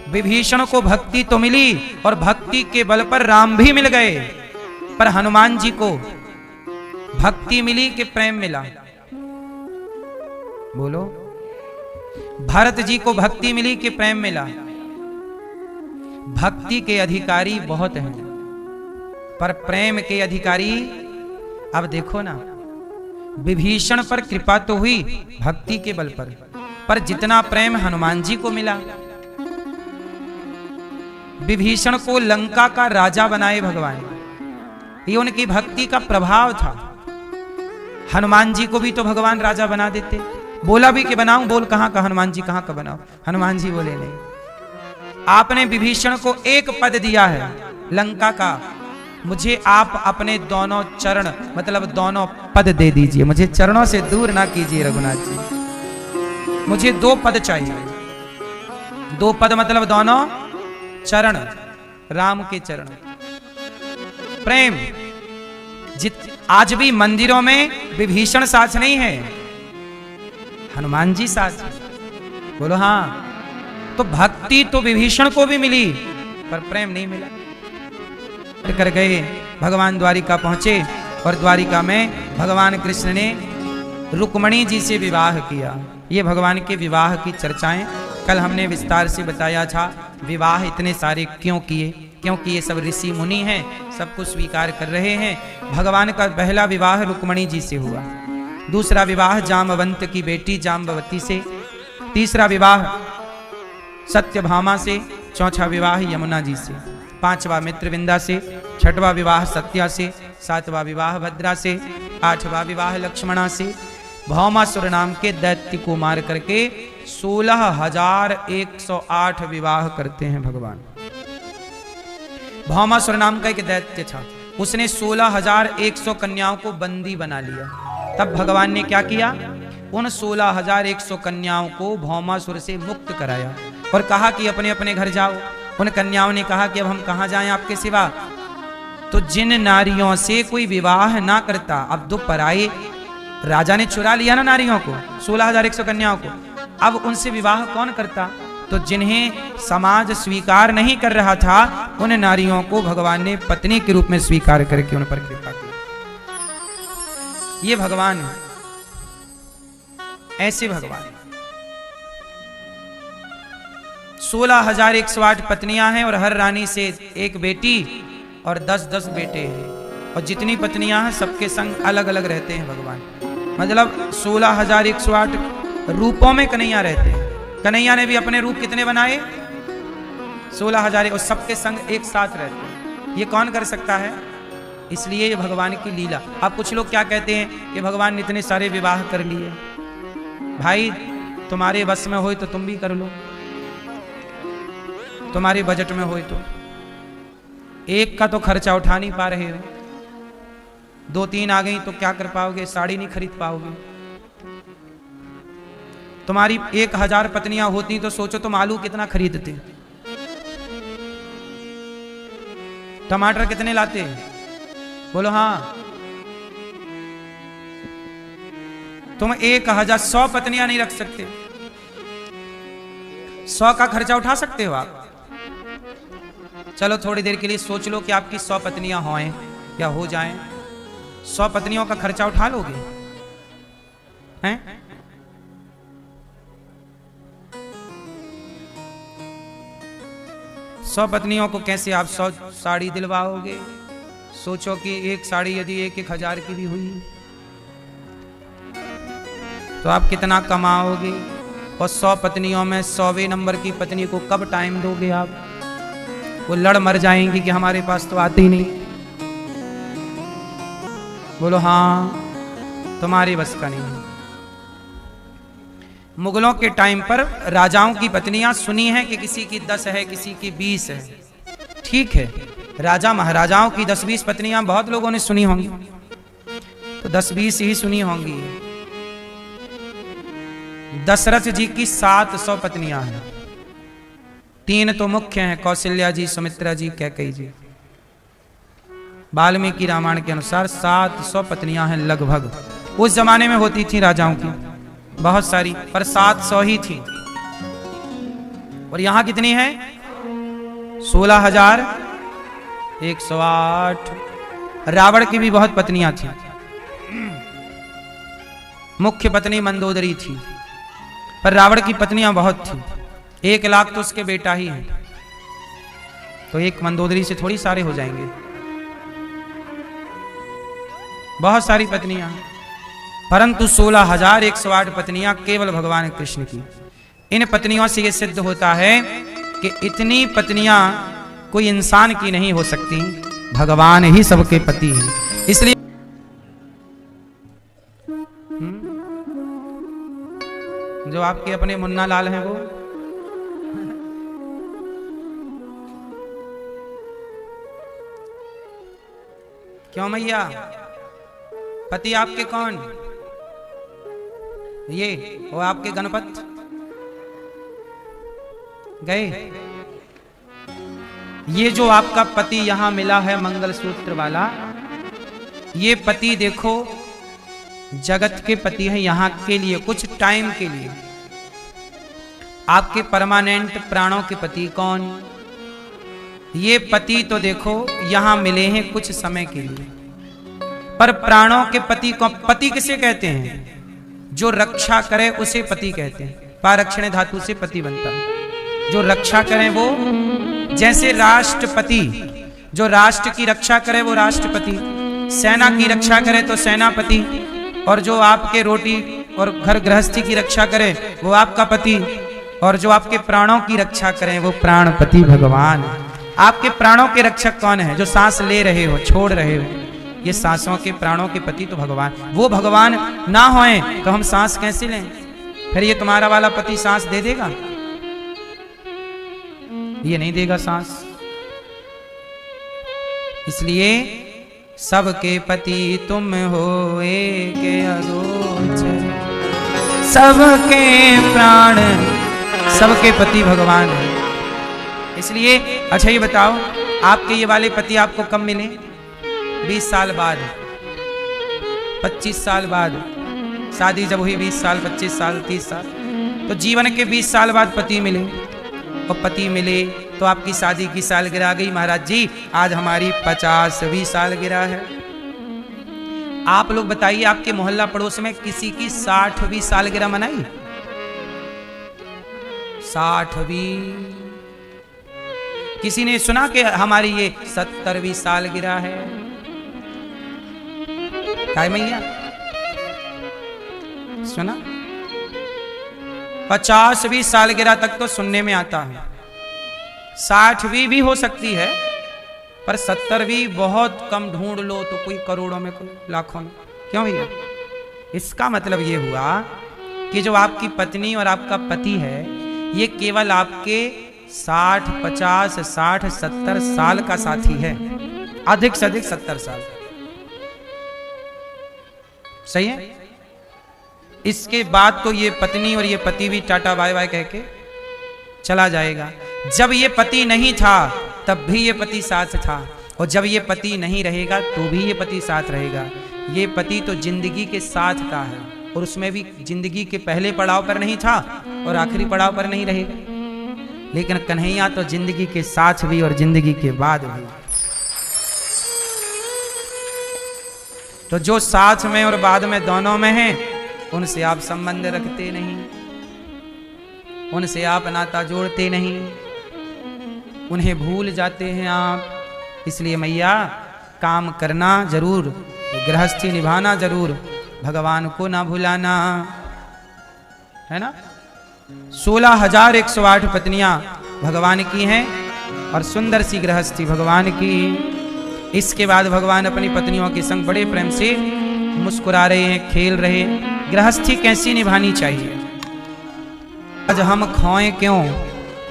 विभीषण को भक्ति तो मिली, और भक्ति के बल पर राम भी मिल गए। पर हनुमान जी को भक्ति मिली कि प्रेम मिला? बोलो। भरत जी को भक्ति मिली कि प्रेम मिला? भक्ति के अधिकारी बहुत हैं, पर प्रेम के अधिकारी, अब देखो ना, विभीषण पर कृपा तो हुई भक्ति के बल पर जितना प्रेम हनुमान जी को मिला। विभीषण को लंका का राजा बनाए भगवान, ये उनकी भक्ति का प्रभाव था। हनुमान जी को भी तो भगवान राजा बना देते। बोला भी कि बनाऊं, बोल कहां का हनुमान जी, कहां का बनाओ? हनुमान जी बोले नहीं। आपने विभीषण को एक पद दिया है लंका का, मुझे आप अपने दोनों चरण, मतलब दोनों पद दे दीजिए, मुझे चरणों से दूर ना कीजिए रघुनाथ जी, मुझे 2 पद चाहिए। दो पद मतलब दोनों चरण, राम के चरण। प्रेम आज भी मंदिरों में विभीषण साथ नहीं है, हनुमान जी साथ है। बोलो हाँ। तो भक्ति तो विभीषण को भी मिली पर प्रेम नहीं मिला। कर गए भगवान द्वारिका पहुंचे और द्वारिका में भगवान कृष्ण ने रुक्मणी जी से विवाह किया। ये भगवान के विवाह की चर्चाएं कल हमने विस्तार से बताया था। विवाह इतने सारे क्यों किए? क्योंकि ये सब ऋषि मुनि हैं, सब कुछ स्वीकार कर रहे हैं। भगवान का पहला विवाह रुक्मणी जी से हुआ, दूसरा विवाह जामवंत की बेटी जाम्बवती से, तीसरा विवाह सत्यभामा से, चौथा विवाह यमुना जी से, पांचवा मित्रविंदा से, छठवां विवाह सत्या से, सातवां विवाह भद्रा से, आठवां विवाह लक्ष्मणा से। भौमासुर नाम के दैत्य को मार करके 16,108 विवाह करते हैं भगवान। भौमासुर नाम का एक दैत्य था, उसने 16,100 कन्याओं को बंदी बना लिया। तब भगवान ने क्या किया? उन 16,100 कन्याओं को भौमासुर से मुक्त कराया और कहा कि अपने अपने घर जाओ। उन कन्याओं ने कहा कि अब हम कहां जाएं आपके सिवा। तो जिन नारियों से कोई विवाह ना करता, अब तो पराए राजा ने चुरा लिया ना नारियों को, 16,100 कन्याओं को, अब उनसे विवाह कौन करता? तो जिन्हें समाज स्वीकार नहीं कर रहा था, उन नारियों को भगवान ने पत्नी के रूप में स्वीकार करके उन पर कृपा की। ये भगवान है, ऐसे भगवान। 16,108 पत्नियां हैं और हर रानी से एक बेटी और 10-10 बेटे हैं। और जितनी पत्नियां हैं सबके संग अलग अलग रहते हैं भगवान। मतलब 16,108 रूपों में कन्हैया रहते हैं। कन्हैया ने भी अपने रूप कितने बनाए? 16,000, और सबके संग एक साथ रहते हैं। ये कौन कर सकता है? इसलिए ये भगवान की लीला। अब कुछ लोग क्या कहते हैं कि भगवान ने इतने सारे विवाह कर लिए। भाई तुम्हारे बस में हो तो तुम भी कर लो, तुम्हारे बजट में हो तो। एक का तो खर्चा उठा नहीं पा रहे हो, 2-3 आ गई तो क्या कर पाओगे? साड़ी नहीं खरीद पाओगे। तुम्हारी 1,000 पत्नियां होती तो सोचो तुम आलू कितना खरीदते, टमाटर कितने लाते? बोलो हाँ। तुम 1,100 पत्नियां नहीं रख सकते, 100 का खर्चा उठा सकते हो आप? चलो थोड़ी देर के लिए सोच लो कि आपकी 100 पत्नियां हों या हो जाएं, 100 पत्नियों का खर्चा उठा लोगे हैं? 100 पत्नियों को कैसे आप 100 साड़ी दिलवाओगे? सोचो कि एक साड़ी यदि 1,000 की भी हुई तो आप कितना कमाओगे? और 100 पत्नियों में 100वें नंबर की पत्नी को कब टाइम दोगे आप? वो लड़ मर जाएंगी कि हमारे पास तो आती ही नहीं। बोलो हाँ, तुम्हारी बस का नहीं। मुगलों के टाइम पर राजाओं की पत्नियां सुनी है कि किसी की 10 है, किसी की 20 है। ठीक है, राजा महाराजाओं की 10-20 पत्नियां बहुत लोगों ने सुनी होंगी, तो 10-20 ही सुनी होंगी। दशरथ जी की 700 पत्नियां हैं, 3 तो मुख्य हैं, कौशल्या जी, सुमित्रा जी, कैकेयी जी। वाल्मीकि रामायण के अनुसार 700 पत्नियां हैं लगभग। उस जमाने में होती थी राजाओं की बहुत सारी, पर 700 ही थी। और यहां कितनी है? 16,108। रावण की भी बहुत पत्नियां थी। मुख्य पत्नी मंदोदरी थी, पर रावण की पत्नियां बहुत थी। 1 लाख तो उसके बेटा ही है, तो एक मंदोदरी से थोड़ी सारे हो जाएंगे। बहुत सारी पत्नियां, परंतु 16,108 पत्नियां केवल भगवान कृष्ण की। इन पत्नियों से यह सिद्ध होता है कि इतनी पत्नियां कोई इंसान की नहीं हो सकती, भगवान ही सबके पति हैं। इसलिए जो आपके अपने मुन्ना लाल हैं वो क्यों मैया? पति आपके कौन? ये वो आपके गणपत। गए। ये जो आपका पति यहां मिला है मंगलसूत्र वाला, ये पति देखो जगत के पति है, यहां के लिए कुछ टाइम के लिए। आपके परमानेंट प्राणों के पति कौन? ये पति तो देखो यहां मिले हैं कुछ समय के लिए, पर प्राणों के पति को पति किसे कहते हैं? जो रक्षा करे उसे पति कहते हैं। पारक्षण धातु से पति बनता है। जो रक्षा करे वो, जैसे राष्ट्रपति जो राष्ट्र की रक्षा करे वो राष्ट्रपति, सेना की रक्षा करे तो सेनापति, और जो आपके रोटी और घर गृहस्थी की रक्षा करे वो आपका पति, और जो आपके प्राणों की रक्षा करे वो प्राणपति भगवान। आपके प्राणों के रक्षक कौन है? जो सांस ले रहे हो, छोड़ रहे हो, ये सांसों के प्राणों के पति तो भगवान। वो भगवान ना होए तो हम सांस कैसे लें? फिर ये तुम्हारा वाला पति सांस दे देगा? ये नहीं देगा सांस। इसलिए सबके पति तुम हो एक अगोचर, सबके प्राण सबके पति भगवान है। इसलिए अच्छा ये बताओ, आपके ये वाले पति आपको कब मिले? 20 साल बाद, 25 साल बाद, शादी जब हुई 20 साल, 25 साल, 30 साल, तो जीवन के 20 साल बाद पति मिले। और पति मिले तो आपकी शादी की सालगिरह आ गई। महाराज जी आज हमारी 50वीं सालगिरह है। आप लोग बताइए, आपके मोहल्ला पड़ोस में किसी की 60वीं सालगिरह मनाई? 60वीं? किसी ने सुना कि हमारी ये 70वीं सालगिरह है? काय मैया सुना? 50वीं सालगिरह तक तो सुनने में आता है, 60वीं भी हो सकती है, पर 70वीं बहुत कम। ढूंढ लो तो कोई करोड़ों में, कोई लाखों में। क्यों भैया? इसका मतलब ये हुआ कि जो आपकी पत्नी और आपका पति है, ये केवल आपके 60, 50, 60, 70 साल का साथी है, अधिक से अधिक 70 साल। सही है? इसके बाद तो ये पत्नी और ये पति भी टाटा बाय बाय कह के चला जाएगा। जब ये पति नहीं था तब भी ये पति साथ था, और जब ये पति नहीं रहेगा तो भी ये पति साथ रहेगा। ये पति तो जिंदगी के साथ का है, और उसमें भी जिंदगी के पहले पड़ाव पर नहीं था और आखिरी पड़ाव पर नहीं रहेगा। लेकिन कन्हैया तो जिंदगी के साथ भी और जिंदगी के बाद भी। तो जो साथ में और बाद में दोनों में हैं, उनसे आप संबंध रखते नहीं, उनसे आप नाता जोड़ते नहीं, उन्हें भूल जाते हैं आप। इसलिए मैया काम करना जरूर, गृहस्थी निभाना जरूर, भगवान को ना भुलाना, है ना। 16,108 पत्नियां भगवान की हैं और सुंदर सी गृहस्थी भगवान की। इसके बाद भगवान अपनी पत्नियों के संग बड़े प्रेम से मुस्कुरा रहे हैं, खेल रहे हैं। गृहस्थी कैसी निभानी चाहिए? आज हम खोएं क्यों,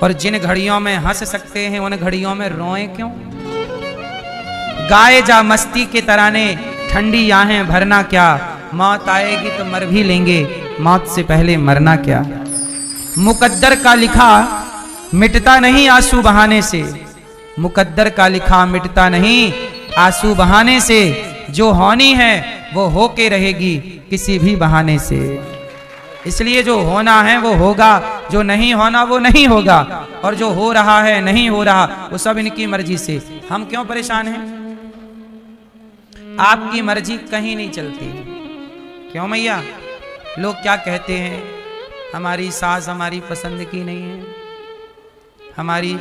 और जिन घड़ियों में हंस सकते हैं उन घड़ियों में रोएं क्यों? गाए जा मस्ती के तराने, ठंडी आहें भरना क्या, मौत आएगी तो मर भी लेंगे, मौत से पहले मरना क्या। मुकद्दर का लिखा मिटता नहीं आंसू बहाने से, मुकद्दर का लिखा मिटता नहीं आंसू बहाने से। जो होनी है वो होके रहेगी किसी भी बहाने से। इसलिए जो होना है वो होगा, जो नहीं होना वो नहीं होगा, और जो हो रहा है नहीं हो रहा वो सब इनकी मर्जी से। हम क्यों परेशान हैं? आपकी मर्जी कहीं नहीं चलती। क्यों मैया? लोग क्या कहते हैं, हमारी सास हमारी पसंद की नहीं है, हमारी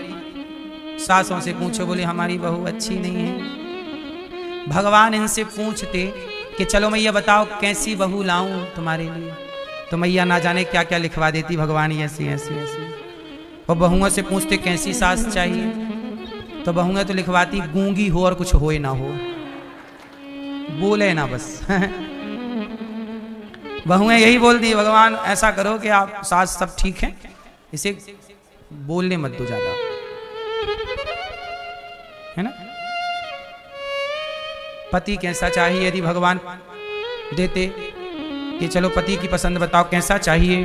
सासों से पूछो, बोले हमारी बहू अच्छी नहीं है। भगवान इनसे पूछते कि चलो मैया बताओ कैसी बहू लाऊं तुम्हारे लिए, तो मैया ना जाने क्या क्या लिखवा देती भगवान, ऐसी ऐसी ऐसी। और बहुओं से पूछते कैसी सास चाहिए, तो बहुएं तो लिखवाती गूंगी हो और कुछ होए ना हो, बोले ना बस। बहुएं यही बोलती भगवान ऐसा करो कि आप सास सब ठीक है, इसे बोलने मत दो ज्यादा, है ना। पति कैसा चाहिए यदि भगवान देते कि चलो पति की पसंद बताओ कैसा चाहिए,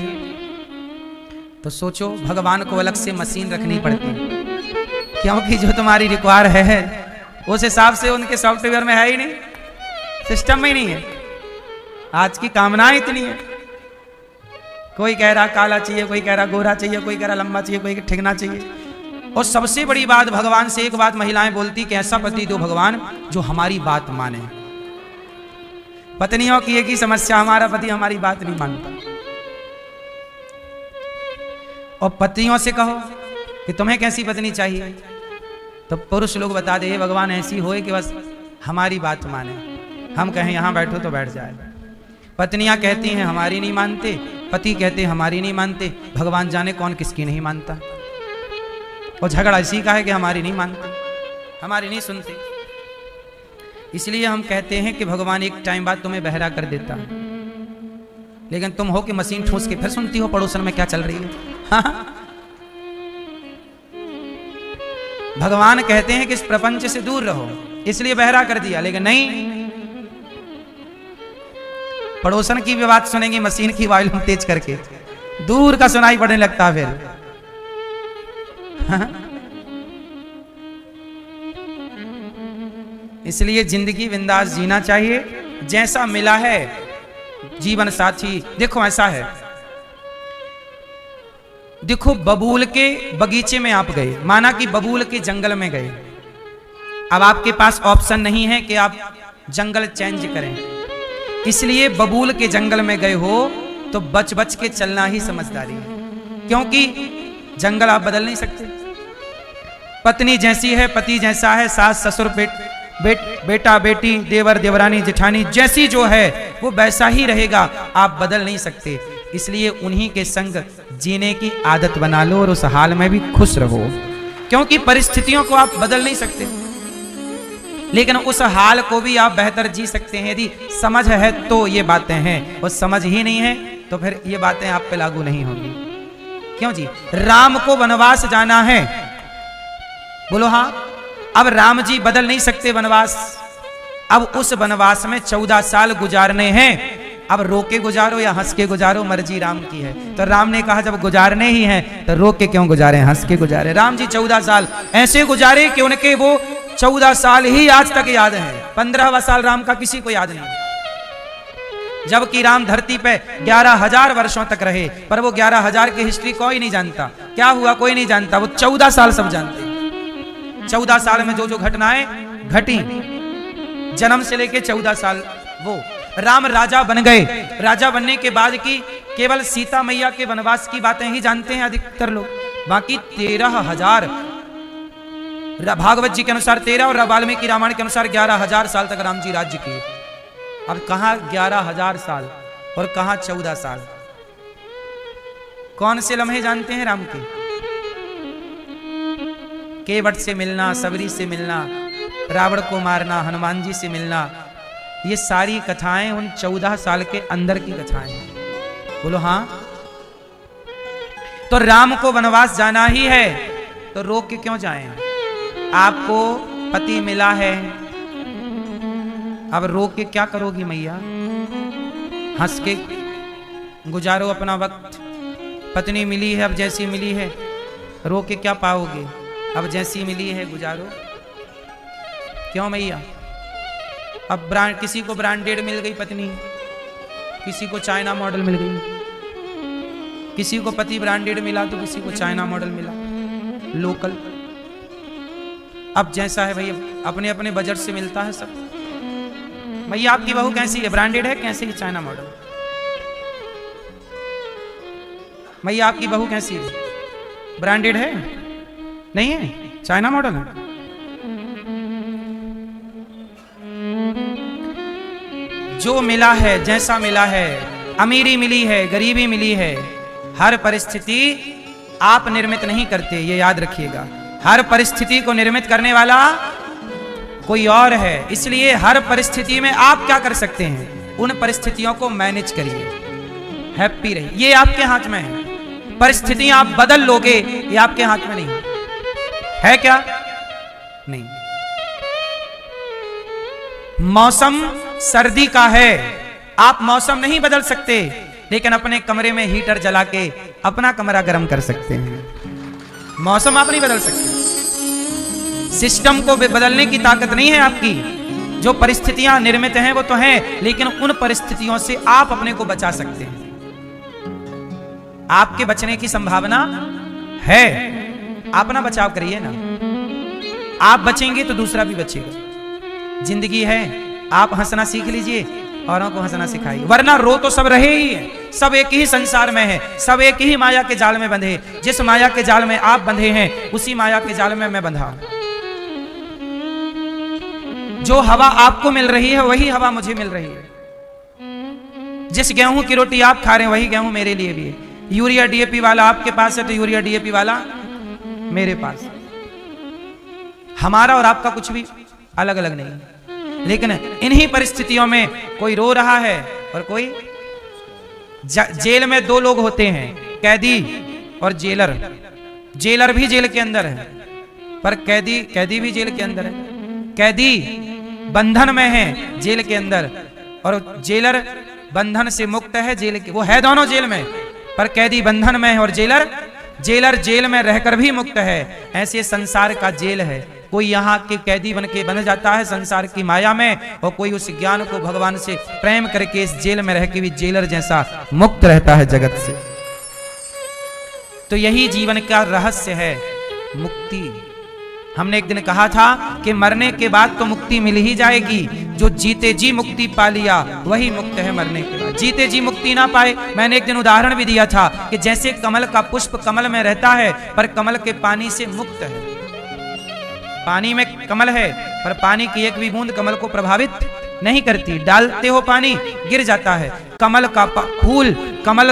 तो सोचो भगवान को अलग से मशीन रखनी पड़ती, क्योंकि जो तुम्हारी रिक्वायर है उस हिसाब से उनके सॉफ्टवेयर में है ही नहीं, सिस्टम में ही नहीं है। आज की कामनाएं इतनी है, कोई कह रहा काला चाहिए, कोई कह रहा गोरा चाहिए, कोई कह रहा लंबा चाहिए, कोई ठिकना चाहिए। और सबसे बड़ी बात, भगवान से एक बात महिलाएं बोलती कि ऐसा पति दो भगवान जो हमारी बात माने। पत्नियों की एक ही समस्या, हमारा पति हमारी बात नहीं मानता। और पतियों से कहो कि तुम्हें कैसी पत्नी चाहिए, तो पुरुष लोग बता दे भगवान ऐसी होए कि बस हमारी बात माने, हम कहें यहां बैठो तो बैठ जाए। पत्नियां कहती हैं हमारी नहीं मानते, पति कहते हैं हमारी नहीं मानते, भगवान जाने कौन किसकी नहीं मानता। और झगड़ा इसी का है कि हमारी नहीं मानते, हमारी नहीं सुनते। इसलिए हम कहते हैं कि भगवान एक टाइम बाद तुम्हें बहरा कर देता है, लेकिन तुम हो कि मशीन ठूस के फिर सुनती हो पड़ोसन में क्या चल रही है। हाँ? भगवान कहते हैं कि इस प्रपंच से दूर रहो, इसलिए बहरा कर दिया, लेकिन नहीं, पड़ोसन की भी बात सुनेंगे मशीन की वॉल्यूम तेज करके, दूर का सुनाई पड़ने लगता है फिर। हाँ? इसलिए जिंदगी बिंदास जीना चाहिए, जैसा मिला है जीवन साथी। देखो ऐसा है, देखो बबूल के बगीचे में आप गए, माना कि बबूल के जंगल में गए, अब आपके पास ऑप्शन नहीं है कि आप जंगल चेंज करें, इसलिए बबूल के जंगल में गए हो तो बच बच के चलना ही समझदारी है, क्योंकि जंगल आप बदल नहीं सकते। पत्नी जैसी है, पति जैसा है, सास ससुर बेटा बेटी, देवर देवरानी जेठानी जैसी जो है वो वैसा ही रहेगा, आप बदल नहीं सकते। इसलिए उन्हीं के संग जीने की आदत बना लो और उस हाल में भी खुश रहो, क्योंकि परिस्थितियों को आप बदल नहीं सकते, लेकिन उस हाल को भी आप बेहतर जी सकते हैं यदि समझ है तो ये बातें हैं, और समझ ही नहीं है तो फिर ये बातें आप पे लागू नहीं होंगी। क्यों जी? राम को वनवास जाना है, बोलो हाँ। अब राम जी बदल नहीं सकते वनवास, अब उस वनवास में 14 साल गुजारने हैं, अब रोके गुजारो या हंस के गुजारो, मर्जी राम की है। तो राम ने कहा जब गुजारने ही हैं तो रोक के क्यों गुजारे, हंस के गुजारे। राम जी 14 साल ऐसे गुजारे कि उनके वो 14 साल ही आज तक याद है, 15वां साल राम का किसी को याद नहीं। जबकि राम धरती पे 11,000 वर्षों तक रहे, पर वो 11,000 की हिस्ट्री कोई नहीं जानता, क्या हुआ कोई नहीं जानता, वो 14 साल सब जानते। 14 साल में जो जो घटनाएं घटी, जन्म से लेके 14 साल वो राम राजा बन गए। राजा बनने के बाद की केवल सीता मैया के वनवास की बातें ही जानते हैं अधिकतर लोग, बाकी 13,000 भागवत जी के अनुसार 13 और वाल्मीकि रामायण के अनुसार 11,000 साल तक राम जी राज्य किए। अब कहां 11,000 साल और कहां 14 साल, कौन से लम्हे जानते हैं राम के? केवट से मिलना, सबरी से मिलना, रावण को मारना, हनुमान जी से मिलना, ये सारी कथाएं उन 14 साल के अंदर की कथाएं हैं। बोलो हाँ। तो राम को वनवास जाना ही है तो रोक के क्यों जाएं? आपको पति मिला है, अब रोक के क्या करोगी मैया? हंस के गुजारो अपना वक्त। पत्नी मिली है, अब जैसी मिली है, रोक के क्या पाओगे? अब जैसी मिली है गुजारो। क्यों मैया? अब किसी को ब्रांडेड मिल गई पत्नी, किसी को चाइना मॉडल मिल गई, किसी को पति ब्रांडेड मिला तो किसी को चाइना मॉडल मिला लोकल। अब जैसा है भैया, अपने अपने बजट से मिलता है सब। भैया आपकी बहू कैसी है, ब्रांडेड है कैसी है, चाइना मॉडल? भैया आपकी बहू कैसी है, ब्रांडेड है नहीं है, चाइना मॉडल है? जो मिला है, जैसा मिला है, अमीरी मिली है, गरीबी मिली है, हर परिस्थिति आप निर्मित नहीं करते, ये याद रखिएगा। हर परिस्थिति को निर्मित करने वाला कोई और है। इसलिए हर परिस्थिति में आप क्या कर सकते हैं, उन परिस्थितियों को मैनेज करिए, हैप्पी रहिए, ये आपके हाथ में है। परिस्थितियां आप बदल लोगे, ये आपके हाथ में नहीं है। क्या नहीं? मौसम सर्दी का है, आप मौसम नहीं बदल सकते, लेकिन अपने कमरे में हीटर जला के अपना कमरा गर्म कर सकते हैं। मौसम आप नहीं बदल सकते, सिस्टम को बदलने की ताकत नहीं है आपकी। जो परिस्थितियां निर्मित हैं वो तो हैं, लेकिन उन परिस्थितियों से आप अपने को बचा सकते हैं। आपके बचने की संभावना है, अपना बचाव करिए ना। आप बचेंगे तो दूसरा भी बचेगा। जिंदगी है, आप हंसना सीख लीजिए, औरों को हंसना सिखाइए, वरना रो तो सब रहे ही है। सब एक ही संसार में है, सब एक ही माया के जाल में बंधे। जिस माया के जाल में आप बंधे हैं, उसी माया के जाल में मैं बंधा हूं। जो हवा आपको मिल रही है वही हवा मुझे मिल रही है। जिस गेहूं की रोटी आप खा रहे हैं वही गेहूं मेरे लिए भी है। यूरिया डीएपी वाला आपके पास है तो यूरिया डीएपी वाला मेरे पास। हमारा और आपका कुछ भी अलग अलग नहीं है। लेकिन इन्हीं परिस्थितियों में कोई रो रहा है और कोई जेल में दो लोग होते हैं, कैदी और जेलर। जेलर भी जेल के अंदर है, पर कैदी भी जेल के अंदर है। कैदी बंधन में है जेल के अंदर, और जेलर बंधन से मुक्त है जेल के। वो है दोनों जेल में, पर कैदी बंधन में है और जेलर जेल में रहकर भी मुक्त है। ऐसे संसार का जेल है। कोई यहाँ के कैदी बन के बन जाता है संसार की माया में, और कोई उस ज्ञान को भगवान से प्रेम करके इस जेल में रह के भी जेलर जैसा मुक्त रहता है जगत से। तो यही जीवन का रहस्य है, मुक्ति। हमने एक दिन कहा था कि मरने के बाद तो मुक्ति मिल ही जाएगी। जो जीते जी मुक्ति पा लिया वही मुक्त है मरने के बाद। जीते जी मुक्ति ना पाए, मैंने एक दिन उदाहरण भी दिया था कि जैसे कमल का पुष्प कमल में रहता है पर कमल के पानी से मुक्त है। पानी में कमल है पर पानी की एक भी बूंद कमल को प्रभावित नहीं करती। डालते हो पानी गिर जाता है। कमल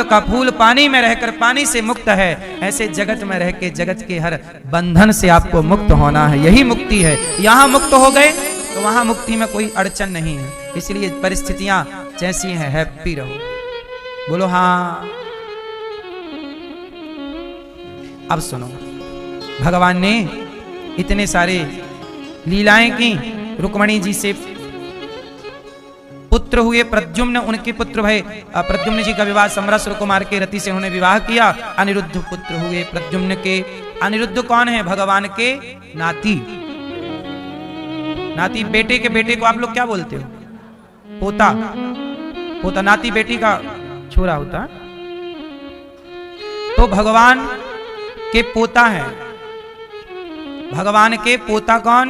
का फूल पानी में रहकर पानी से मुक्त है। ऐसे जगत में रह के जगत के हर बंधन से आपको मुक्त होना है। यही मुक्ति है। यहां मुक्त हो गए तो वहां मुक्ति में कोई अड़चन नहीं है। इसलिए परिस्थितियां जैसी हैं हैप्पी रहो। बोलो हाँ। अब सुनो, भगवान ने इतने सारे लीलाएं की। रुक्मणी जी से पुत्र हुए प्रद्युम्न, उनके पुत्र भय प्रद्युम्न जी का विवाह समरस कुमार के रति से उन्होंने विवाह किया। अनिरुद्ध पुत्र हुए प्रद्युम्न के। अनिरुद्ध कौन है? भगवान के नाती। नाती बेटे के बेटे को आप लोग क्या बोलते हो? पोता। पोता नाती बेटी का छोरा होता। तो भगवान के पोता है। भगवान के पोता कौन?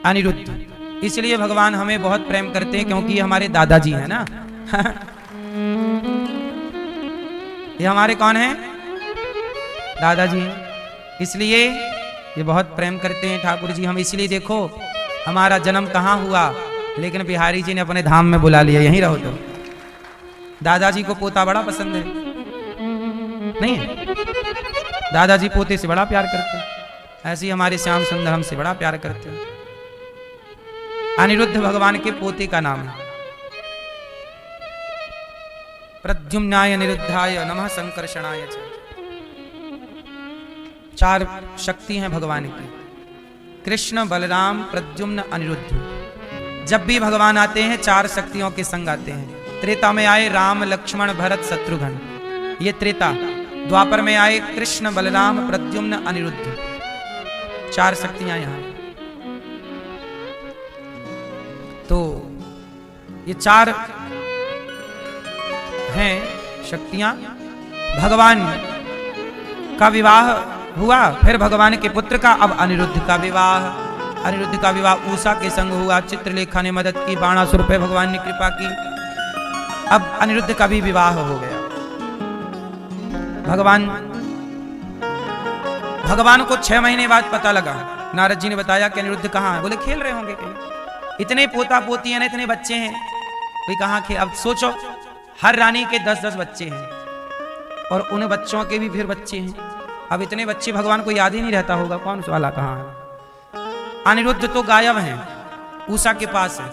अनिरुद्ध। इसलिए भगवान हमें बहुत प्रेम करते हैं, क्योंकि ये हमारे दादाजी हैं ना। ये हमारे कौन हैं? दादाजी हैं। इसलिए ये बहुत प्रेम करते हैं ठाकुर जी। हम इसलिए देखो, हमारा जन्म कहाँ हुआ, लेकिन बिहारी जी ने अपने धाम में बुला लिया, यहीं रहो। तो दादाजी को पोता बड़ा पसंद है, नहीं है? दादाजी पोते से बड़ा प्यार करते हैं। ऐसे ही हमारे श्याम सुंदर हमसे बड़ा प्यार करते हैं। अनिरुद्ध भगवान के पोते का नाम है। प्रद्युम्नाय अनिरुद्धाय नमः संकर्षणाय च। 4 शक्ति हैं भगवान की, कृष्ण, बलराम, प्रद्युम्न, अनिरुद्ध। जब भी भगवान आते हैं 4 शक्तियों के संग आते हैं। त्रेता में आए राम, लक्ष्मण, भरत, शत्रुघ्न, ये त्रेता। द्वापर में आए कृष्ण, बलराम, प्रद्युम्न, अनिरुद्ध। 4 शक्तियां यहां। तो ये 4 हैं शक्तियां। भगवान का विवाह हुआ, फिर भगवान के पुत्र का, अब अनिरुद्ध का विवाह। अनिरुद्ध का विवाह उषा के संग हुआ। चित्रलेखा ने मदद की, बाणासुर पे भगवान ने कृपा की। अब अनिरुद्ध का भी विवाह हो गया। भगवान को 6 महीने बाद पता लगा। नारद जी ने बताया कि अनिरुद्ध कहाँ है। बोले खेल रहे होंगे कहीं। इतने पोता पोती हैं, इतने बच्चे हैं, कोई कहाँ खेल। अब सोचो, हर रानी के 10-10 बच्चे हैं, और उन बच्चों के भी फिर बच्चे हैं। अब इतने बच्चे भगवान को याद ही नहीं रहता होगा कौन सा वाला कहाँ है। अनिरुद्ध तो गायब हैं, उषा के पास है।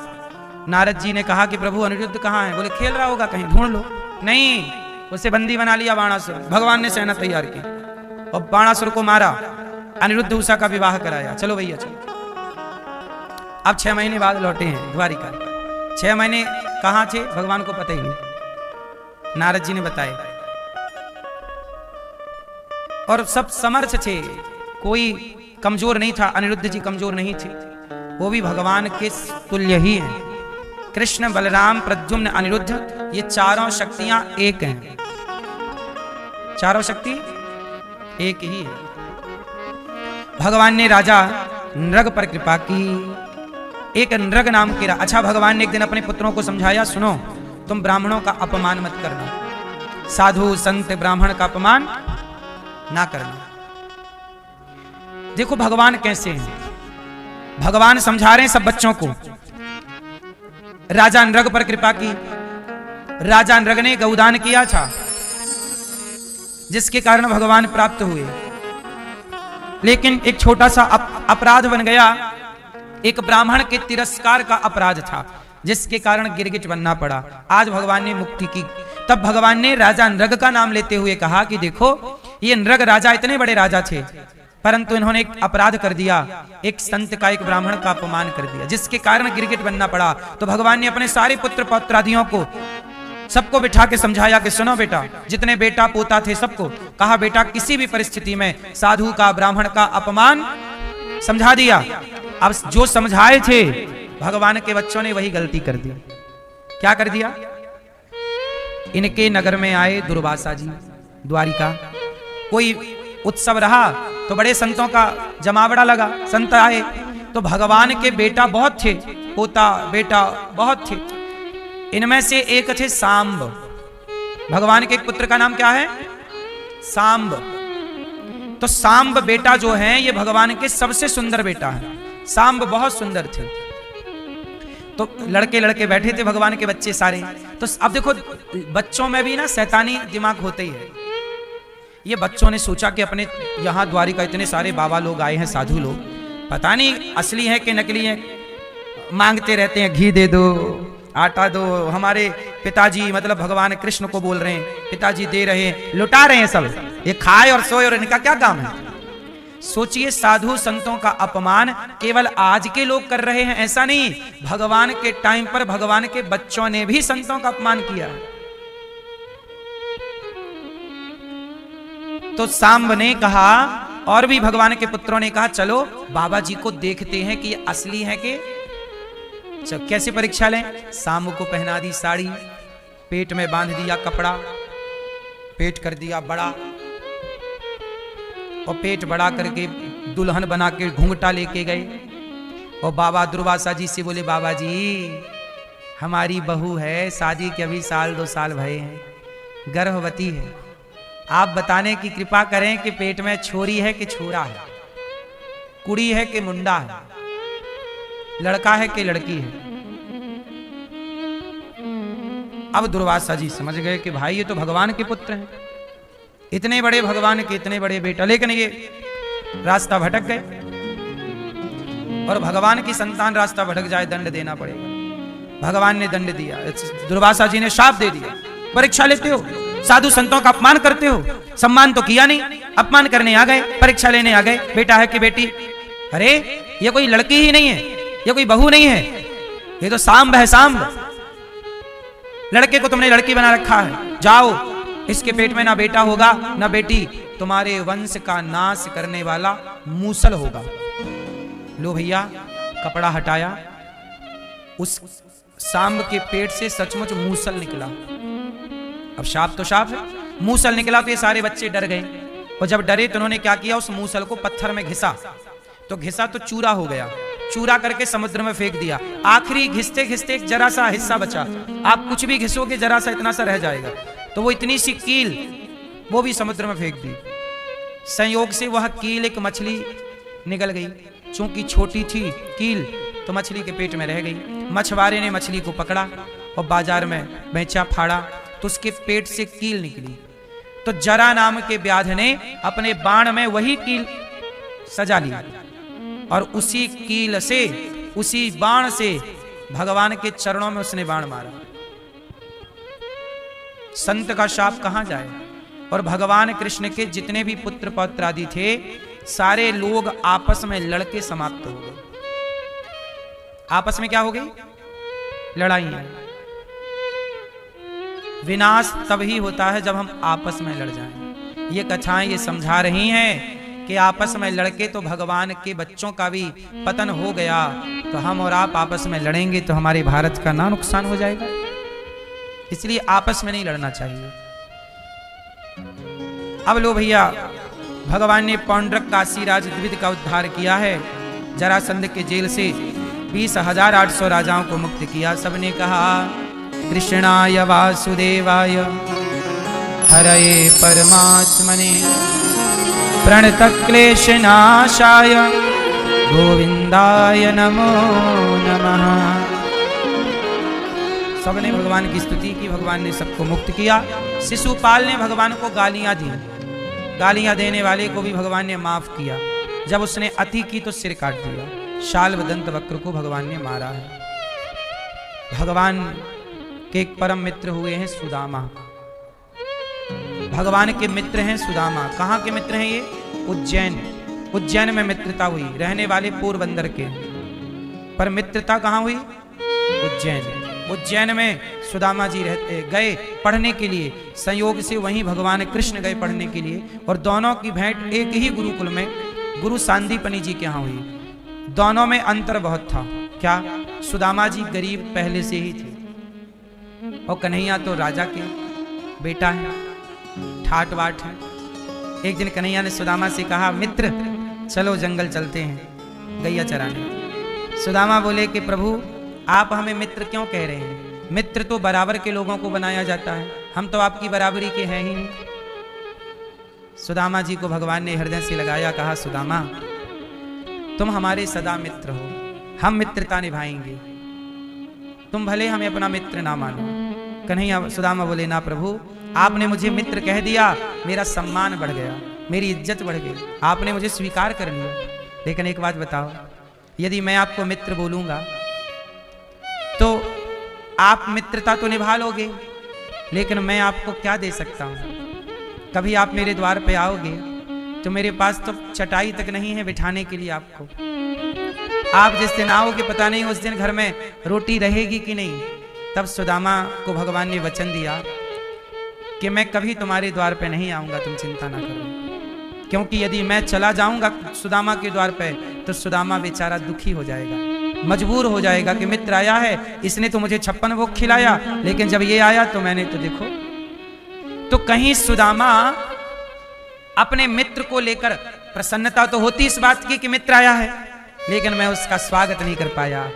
नारद जी ने कहा कि प्रभु अनिरुद्ध कहाँ है? बोले खेल रहा होगा कहीं, ढूंढ लो। नहीं, उसे बंदी बना लिया बाणासुर। भगवान ने सेना तैयार की और बाणासुर को मारा। अनिरुद्ध उषा का विवाह कराया। चलो भैया चलो। अब 6 महीने बाद लौटे हैं द्वारिका। 6 महीने कहाँ थे भगवान को पता ही नहीं। नारद जी ने बताए। और सब समर्थ थे, कोई कमजोर नहीं था। अनिरुद्ध जी कमजोर नहीं थे, वो भी भगवान के तुल्य ही हैं। कृष्ण, बलराम, प्रद्युम्न, अनिरुद्ध, ये चारों शक्तियां एक हैं। चारों शक्ति एक ही है। भगवान ने राजा नृग पर कृपा की। एक नृग नाम के अच्छा, भगवान ने एक दिन अपने पुत्रों को समझाया, सुनो तुम ब्राह्मणों का अपमान मत करना, साधु संत ब्राह्मण का अपमान ना करना। देखो भगवान कैसे हैं, भगवान समझा रहे हैं सब बच्चों को। राजा नृग पर कृपा की। राजा नृग ने गौदान किया था, जिसके कारण भगवान प्राप्त हुए। लेकिन एक छोटा सा अपराध बन गया, एक ब्राह्मण के तिरस्कार का अपराध था, जिसके कारण गिरगिट बनना पड़ा। आज भगवान ने मुक्ति की। तब भगवान ने राजा नृग का नाम लेते हुए कहा कि देखो ये नृग राजा इतने बड़े राजा थे, परंतु इन्होंने एक अपराध कर दिया, एक संत का, एक ब्राह्मण का अपमान कर दिया, जिसके कारण गिरगिट बनना पड़ा। तो भगवान ने अपने सारे पुत्र पौत्रादियों को सबको बिठा के समझाया कि सुनो बेटा, जितने बेटा पोता थे सबको कहा, बेटा किसी भी परिस्थिति में साधु का, ब्राह्मण का अपमान समझा दिया। अब जो समझाए थे भगवान के बच्चों ने वही गलती कर दी। क्या कर दिया? इनके नगर में आए दुर्वासा जी, द्वारिका, कोई उत्सव रहा तो बड़े संतों का जमावड़ा लगा, संत आए तो भगवान के बेटा बहुत थे, पोता बेटा बहुत थे। इनमें से एक थे सांब। भगवान के एक पुत्र का नाम क्या है? सांब। तो सांब बेटा जो है ये भगवान के सबसे सुंदर बेटा है। सांब बहुत सुंदर थे। तो लड़के लड़के बैठे थे भगवान के बच्चे सारे। तो अब देखो बच्चों में भी ना शैतानी दिमाग होते ही है। ये बच्चों ने सोचा कि अपने यहाँ द्वारिका इतने सारे बाबा लोग आए हैं, साधु लोग, पता नहीं असली है कि नकली है। मांगते रहते हैं, घी दे दो, आटा दो। हमारे पिताजी मतलब भगवान कृष्ण को बोल रहे हैं, पिताजी दे रहे हैं, लुटा रहे हैं सब। ये खाए और सोए और इनका क्या काम है? सोचिए, साधु संतों का अपमान केवल आज के लोग कर रहे हैं ऐसा नहीं, भगवान के टाइम पर भगवान के बच्चों ने भी संतों का अपमान किया। तो सांब ने कहा, और भी भगवान के पुत्रों ने कहा, चलो बाबा जी को देखते हैं कि ये असली है कि। कैसे परीक्षा लें? सांब को पहना दी साड़ी, पेट में बांध दिया कपड़ा, पेट कर दिया बड़ा, और पेट बड़ा करके दुल्हन बना के घूंघटा लेके गए। और बाबा दुर्वासा जी से बोले, बाबा जी हमारी बहू है, शादी के अभी 1-2 साल भये हैं, गर्भवती है, आप बताने की कृपा करें कि पेट में छोरी है कि छोरा है, कुड़ी है कि मुंडा है, लड़का है कि लड़की है। अब दुर्वासा जी समझ गए कि भाई ये तो भगवान के पुत्र हैं, इतने बड़े भगवान के इतने बड़े बेटा, लेकिन ये रास्ता भटक गए। और भगवान की संतान रास्ता भटक जाए दंड देना पड़ेगा। भगवान ने दंड दिया, दुर्वासा जी ने शाप दे दिया, परीक्षा लेते हो, साधु संतों का अपमान करते हो, सम्मान तो किया नहीं, अपमान करने आ गए, परीक्षा लेने आ गए, बेटा है कि बेटी? अरे ये कोई लड़की ही नहीं है, ये कोई बहू नहीं है, ये तो सांब है, सांब। लड़के को तुमने लड़की बना रखा है, जाओ, इसके पेट में ना बेटा होगा ना बेटी, तुम्हारे वंश का नाश करने वाला मूसल होगा। लो भैया, कपड़ा हटाया, उस सांब के पेट से सचमुच मूसल निकला। अब शाप तो शाप है, मूसल निकला तो ये सारे बच्चे डर गए। और जब डरे तो उन्होंने क्या किया, उस मूसल को पत्थर में घिसा, तो घिसा तो चूरा हो गया, चूरा करके समुद्र में फेंक दिया। आखिरी घिसते घिसते एक जरा सा हिस्सा बचा। आप कुछ भी घिसोगे जरा सा इतना सा रह जाएगा, तो वो इतनी सी कील वो भी समुद्र में फेंक दी। संयोग से वह कील एक मछली निकल गई, चूंकि छोटी थी कील तो मछली के पेट में रह गई। मछुआरे ने मछली को पकड़ा और बाजार में बेचा, फाड़ा, तो उसके पेट से कील निकली। तो जरा नाम के व्याध ने अपने बाण में वही कील सजा ली और उसी कील से, उसी बाण से भगवान के चरणों में उसने बाण मारा। संत का शाप कहां जाए? और भगवान कृष्ण के जितने भी पुत्र पौत्र आदि थे, सारे लोग आपस में लड़के समाप्त हो गए। आपस में क्या हो गई? लड़ाई। विनाश तभी होता है जब हम आपस में लड़ जाएं। ये कथाएं ये समझा रही हैं कि आपस में लड़के तो भगवान के बच्चों का भी पतन हो गया, तो हम और आप आपस में लड़ेंगे तो हमारे भारत का ना नुकसान हो जाएगा। इसलिए आपस में नहीं लड़ना चाहिए। अब लो भैया, भगवान ने पौंड्रक काशीराज द्विविद का उद्धार किया है। जरासंध के जेल से 20,800 राजाओं को मुक्त किया। सबने कहा कृष्णाय वासुदेवाय हरये परमात्मने प्रणतक्लेशनाशाय गोविंदाय नमो नमः। सबने भगवान की स्तुति की, भगवान ने सबको मुक्त किया। शिशुपाल ने भगवान को गालियां दी, गालियां देने वाले को भी भगवान ने माफ किया। जब उसने अति की तो सिर काट दिया। शाल्व दंत वक्र को भगवान ने मारा है। भगवान के एक परम मित्र हुए हैं सुदामा। भगवान के मित्र हैं सुदामा। कहाँ के मित्र हैं ये? उज्जैन। उज्जैन में मित्रता हुई। रहने वाले पोरबंदर के, पर मित्रता कहाँ हुई? उज्जैन। उज्जैन में सुदामा जी रहते गए पढ़ने के लिए। संयोग से वहीं भगवान कृष्ण गए पढ़ने के लिए, और दोनों की भेंट एक ही गुरुकुल में गुरु सांदीपनी जी के यहाँ हुई। दोनों में अंतर बहुत था। क्या? सुदामा जी गरीब पहले से ही थे, और कन्हैया तो राजा के बेटा है, ठाट बाट है। एक दिन कन्हैया ने सुदामा से कहा, मित्र चलो जंगल चलते हैं गैया चराने। सुदामा बोले कि प्रभु आप हमें मित्र क्यों कह रहे हैं? मित्र तो बराबर के लोगों को बनाया जाता है, हम तो आपकी बराबरी के हैं ही नहीं। सुदामा जी को भगवान ने हृदय से लगाया, कहा सुदामा तुम हमारे सदा मित्र हो, हम मित्रता निभाएंगे, तुम भले हमें अपना मित्र ना मानो। कन्हैया सुदामा बोले, ना प्रभु आपने मुझे मित्र कह दिया, मेरा सम्मान बढ़ गया, मेरी इज्जत बढ़ गई, आपने मुझे स्वीकार कर लिया। लेकिन एक बात बताओ, यदि मैं आपको मित्र बोलूंगा तो आप मित्रता तो निभा लोगे, लेकिन मैं आपको क्या दे सकता हूं? कभी आप मेरे द्वार पे आओगे तो मेरे पास तो चटाई तक नहीं है बिठाने के लिए आपको। आप जिस दिन आओगे पता नहीं उस दिन घर में रोटी रहेगी कि नहीं। तब सुदामा को भगवान ने वचन दिया कि मैं कभी तुम्हारे द्वार पे नहीं आऊंगा, तुम चिंता ना करो। क्योंकि यदि मैं चला जाऊंगा सुदामा के द्वार पे तो सुदामा बेचारा दुखी हो जाएगा, मजबूर हो जाएगा कि मित्र आया है, इसने तो मुझे 56 भोग खिलाया, लेकिन जब ये आया तो मैंने तो देखो। तो कहीं सुदामा अपने मित्र को लेकर प्रसन्नता तो होती इस बात की कि मित्र आया है, लेकिन मैं उसका स्वागत नहीं कर पाया,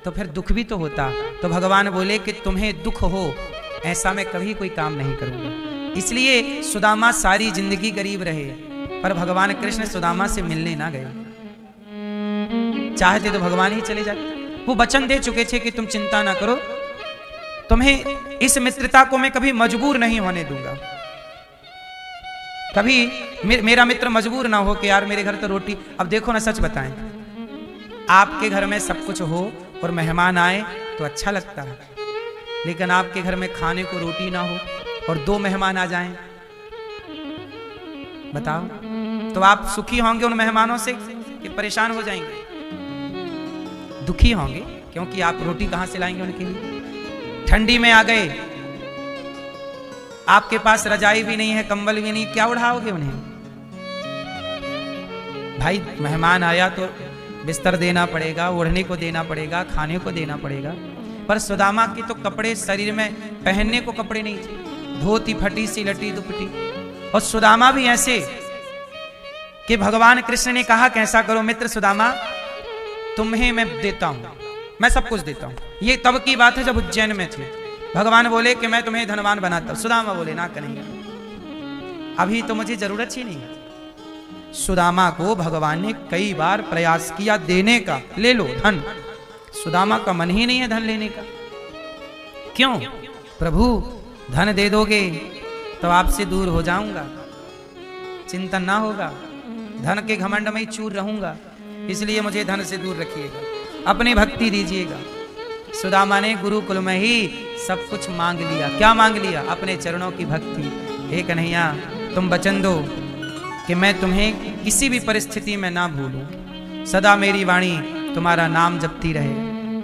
तो फिर दुख भी तो होता। तो भगवान बोले कि तुम्हें दुख हो ऐसा मैं कभी कोई काम नहीं करूंगा। इसलिए सुदामा सारी जिंदगी गरीब रहे, पर भगवान कृष्ण सुदामा से मिलने ना गए। चाहते तो भगवान ही चले जाते। वो वचन दे चुके थे कि तुम चिंता ना करो, तुम्हें इस मित्रता को मैं कभी मजबूर नहीं होने दूंगा। कभी मेरा मित्र मजबूर ना हो कि यार मेरे घर तो रोटी। अब देखो ना, सच बताएं, आपके घर में सब कुछ हो और मेहमान आए तो अच्छा लगता है, लेकिन आपके घर में खाने को रोटी ना हो और 2 मेहमान आ जाएं, बताओ तो आप सुखी होंगे उन मेहमानों से कि परेशान हो जाएंगे? दुखी होंगे, क्योंकि आप रोटी कहां से लाएंगे उनके लिए? ठंडी में आ गए, आपके पास रजाई भी नहीं है, कंबल भी नहीं, क्या उड़ाओगे उन्हें? भाई मेहमान आया तो बिस्तर देना पड़ेगा, ओढ़ने को देना पड़ेगा, खाने को देना पड़ेगा। पर सुदामा के तो कपड़े शरीर में पहनने को कपड़े नहीं थे, धोती फटी सी लटी दुपटी। और सुदामा भी ऐसे कि भगवान कृष्ण ने कहा कैसा करो मित्र सुदामा, तुम्हें मैं देता हूं, मैं सब कुछ देता हूं। ये तब की बात है जब उज्जैन में थे। भगवान बोले कि मैं तुम्हें धनवान बनाता हूं। सुदामा बोले ना कन्हैया, अभी तो मुझे जरूरत ही नहीं है। सुदामा को भगवान ने कई बार प्रयास किया देने का, ले लो धन। सुदामा का मन ही नहीं है धन लेने का। क्यों? प्रभु धन दे दोगे तो आपसे दूर हो जाऊंगा, चिंतन ना होगा, धन के घमंड में ही चूर रहूंगा, इसलिए मुझे धन से दूर रखिएगा, अपनी भक्ति दीजिएगा। सुदामा ने गुरुकुल में ही सब कुछ मांग लिया। क्या मांग लिया? अपने चरणों की भक्ति। हे कन्हैया तुम वचन दो कि मैं तुम्हें किसी भी परिस्थिति में ना भूलूं, सदा मेरी वाणी तुम्हारा नाम जपती रहे,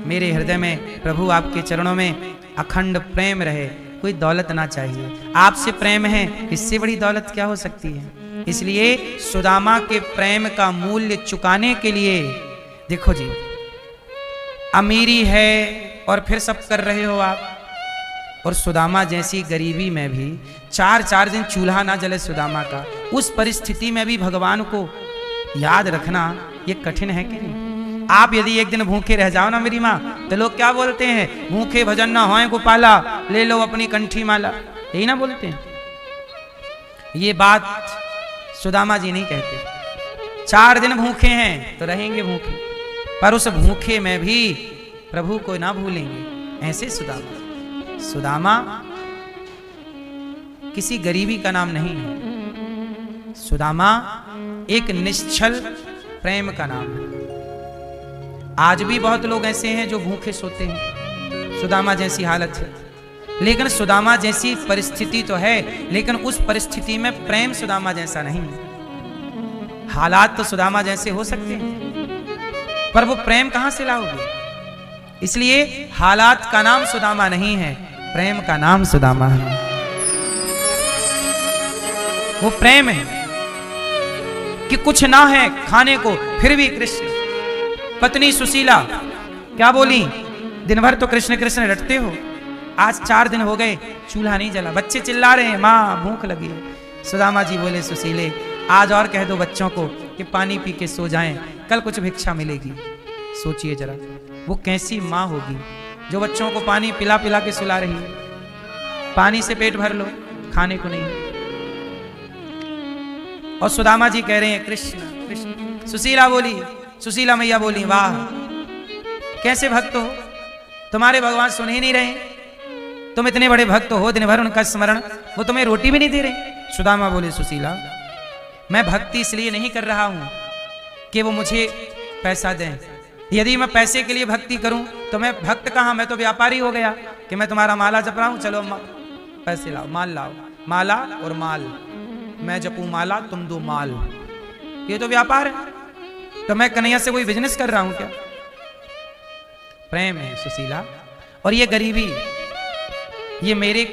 मेरे हृदय में प्रभु आपके चरणों में अखंड प्रेम रहे, कोई दौलत ना चाहिए। आपसे प्रेम है, इससे बड़ी दौलत क्या हो सकती है। इसलिए सुदामा के प्रेम का मूल्य चुकाने के लिए, देखो जी, अमीरी है और फिर सब कर रहे हो आप, और सुदामा जैसी गरीबी में भी 4 दिन चूल्हा ना जले सुदामा का, उस परिस्थिति में भी भगवान को याद रखना ये कठिन है कि नहीं। आप यदि एक दिन भूखे रह जाओ ना मेरी माँ, तो लोग क्या बोलते हैं, भूखे भजन ना होए गोपाला, ले लो अपनी कंठी माला, यही ना बोलते हैं। ये बात सुदामा जी नहीं कहते। 4 दिन भूखे हैं तो रहेंगे भूखे, पर उस भूखे में भी प्रभु को ना भूलेंगे, ऐसे सुदामा किसी गरीबी का नाम नहीं है। सुदामा एक निश्चल प्रेम का नाम है। आज भी बहुत लोग ऐसे हैं जो भूखे सोते हैं, सुदामा जैसी हालत है। लेकिन सुदामा जैसी परिस्थिति तो है, लेकिन उस परिस्थिति में प्रेम सुदामा जैसा नहीं है। हालात तो सुदामा जैसे हो सकते हैं, पर वो प्रेम कहां से लाओगे। इसलिए हालात का नाम सुदामा नहीं है, प्रेम का नाम सुदामा है। वो प्रेम है कि कुछ ना है खाने को, फिर भी कृष्ण। पत्नी सुशीला क्या बोली, दिन भर तो कृष्ण कृष्ण रटते हो, आज 4 दिन हो गए चूल्हा नहीं जला, बच्चे चिल्ला रहे हैं माँ भूख लगी है। सुदामा जी बोले, सुशीले आज और कह दो बच्चों को कि पानी पी के सो जाएं, कल कुछ भिक्षा मिलेगी। सोचिए जरा, वो कैसी माँ होगी जो बच्चों को पानी पिला पिला के सुला रही है। पानी से पेट भर लो, खाने को नहीं। और सुदामा जी कह रहे हैं कृष्ण कृष्ण। सुशीला मैया बोली, वाह कैसे भक्त हो, तुम्हारे भगवान सुन ही नहीं रहे, तुम इतने बड़े भक्त हो, दिन भर उनका स्मरण, वो तुम्हें रोटी भी नहीं दे रहे। सुदामा बोले, सुशीला मैं भक्ति इसलिए नहीं कर रहा हूं कि वो मुझे पैसा दें। यदि मैं पैसे के लिए भक्ति करूं तो मैं भक्त कहां, मैं तो व्यापारी हो गया कि मैं तुम्हारा माला जप रहा हूं, चलो पैसे लाओ, माल लाओ, माला और माल, मैं जपूं माला तुम दो माल, ये तो व्यापार है। तो मैं कन्हैया से कोई बिजनेस कर रहा हूं क्या। प्रेम है सुशीला, और ये गरीबी ये मेरे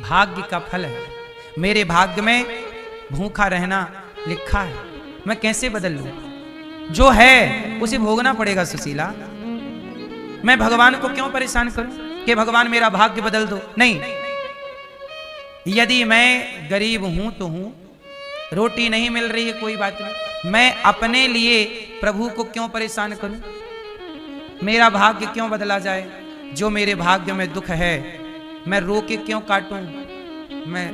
भाग्य का फल है। मेरे भाग्य में भूखा रहना लिखा है, मैं कैसे बदल लूं। जो है उसे भोगना पड़ेगा सुशीला। मैं भगवान को क्यों परेशान करूं कि भगवान मेरा भाग्य बदल दो। नहीं, यदि मैं गरीब हूं तो हूं, रोटी नहीं मिल रही है कोई बात नहीं, मैं अपने लिए प्रभु को क्यों परेशान करूं। मेरा भाग्य क्यों बदला जाए। जो मेरे भाग्य में दुख है मैं रो के क्यों काटूं, मैं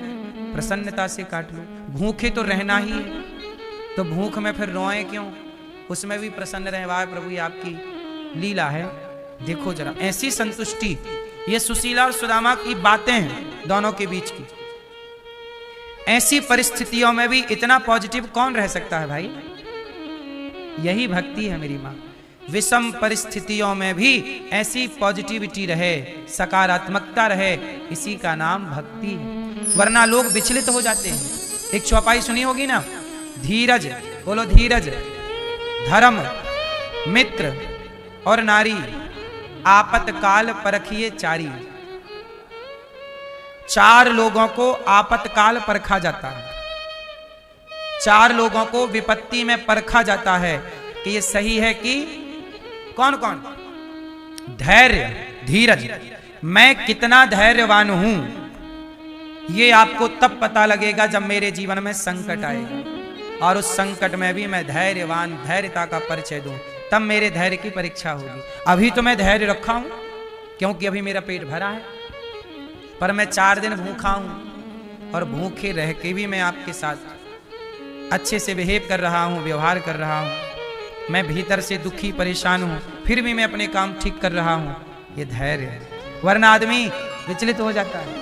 प्रसन्नता से काट लूं। भूखे तो रहना ही है, तो भूख में फिर रोएं क्यों, उसमें भी प्रसन्न रहे। वाह प्रभु ये आपकी लीला है। देखो जरा, ऐसी संतुष्टि, ये सुशीला और सुदामा की बातें हैं दोनों के बीच की। ऐसी परिस्थितियों में भी इतना पॉजिटिव कौन रह सकता है भाई। यही भक्ति है मेरी माँ। विषम परिस्थितियों में भी ऐसी पॉजिटिविटी रहे, सकारात्मकता रहे, इसी का नाम भक्ति है। वरना लोग विचलित हो जाते हैं। एक चौपाई सुनी होगी ना, धीरज, बोलो धीरज, धर्म, मित्र और नारी, आपतकाल परखिए चारी। 4 लोगों को आपतकाल परखा जाता है, 4 लोगों को विपत्ति में परखा जाता है कि ये सही है कि कौन कौन। धैर्य, धीरज, मैं कितना धैर्यवान हूं ये आपको तब पता लगेगा जब मेरे जीवन में संकट आएगा, और उस संकट में भी मैं धैर्यवान, धैर्यता का परिचय दूं, तब मेरे धैर्य की परीक्षा होगी। अभी तो मैं धैर्य रखा हूं क्योंकि अभी मेरा पेट भरा है, पर मैं 4 दिन भूखा हूं, और भूखे रह के भी मैं आपके साथ अच्छे से बिहेव कर रहा हूं, व्यवहार कर रहा हूं। मैं भीतर से दुखी परेशान हूं, फिर भी मैं अपने काम ठीक कर रहा हूं, ये धैर्य है। वरना आदमी विचलित हो जाता है।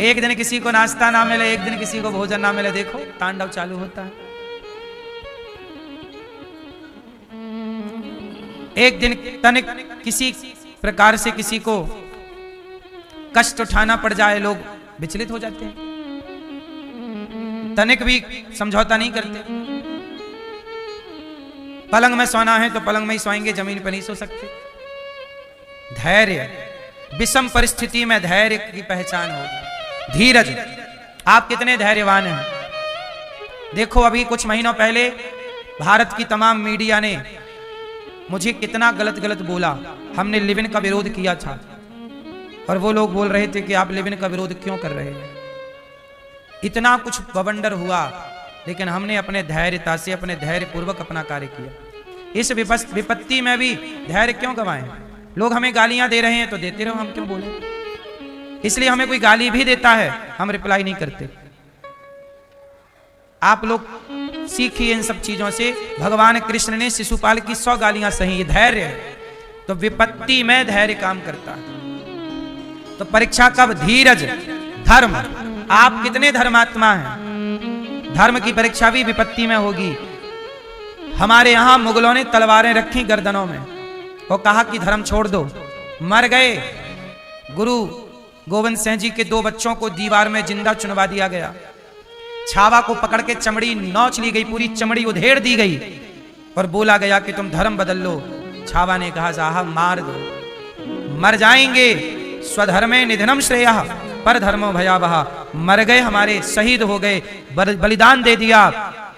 एक दिन किसी को नाश्ता ना मिले, एक दिन किसी को भोजन ना मिले, देखो तांडव चालू होता है। एक दिन तनिक किसी प्रकार से किसी को कष्ट उठाना पड़ जाए, लोग विचलित हो जाते हैं, तनिक भी समझौता नहीं करते। पलंग में सोना है तो पलंग में ही सोएंगे, जमीन पर नहीं सो सकते। धैर्य, विषम परिस्थिति में धैर्य की पहचान होगी, धीरज। आप कितने धैर्यवान हैं। देखो अभी कुछ महीनों पहले भारत की तमाम मीडिया ने मुझे कितना गलत गलत बोला। हमने लिव इन का विरोध किया था और वो लोग बोल रहे थे कि आप लिव इन का विरोध क्यों कर रहे हैं। इतना कुछ बवंडर हुआ, लेकिन हमने अपने धैर्यता से अपने धैर्य पूर्वक अपना कार्य किया। इस विपत्ति में भी धैर्य क्यों गवाएं। लोग हमें गालियां दे रहे हैं तो देते रहो, हम क्यों बोले। इसलिए हमें कोई गाली भी देता है हम रिप्लाई नहीं करते। आप लोग सीखिए इन सब चीजों से। भगवान कृष्ण ने शिशुपाल की 100 गालियां सही, ये धैर्य है। तो विपत्ति में धैर्य काम करता है। तो परीक्षा कब, धीरज, धर्म। आप कितने धर्मात्मा हैं। धर्म की परीक्षा भी विपत्ति में होगी। हमारे यहां मुगलों ने तलवारें रखी गर्दनों में और कहा कि धर्म छोड़ दो, मर गए। गुरु गोविंद सिंह जी के 2 बच्चों को दीवार में जिंदा चुनवा दिया गया। छावा को पकड़ के चमड़ी नोच ली गई, पूरी चमड़ी उधेड़ दी गई और बोला गया कि तुम धर्म बदल लो। छावा ने कहा साहब मार दो, मर जाएंगे। स्वधर्मे निधनम श्रेयः पर धर्मो भयावह। मर गए हमारे, शहीद हो गए, बलिदान दे दिया,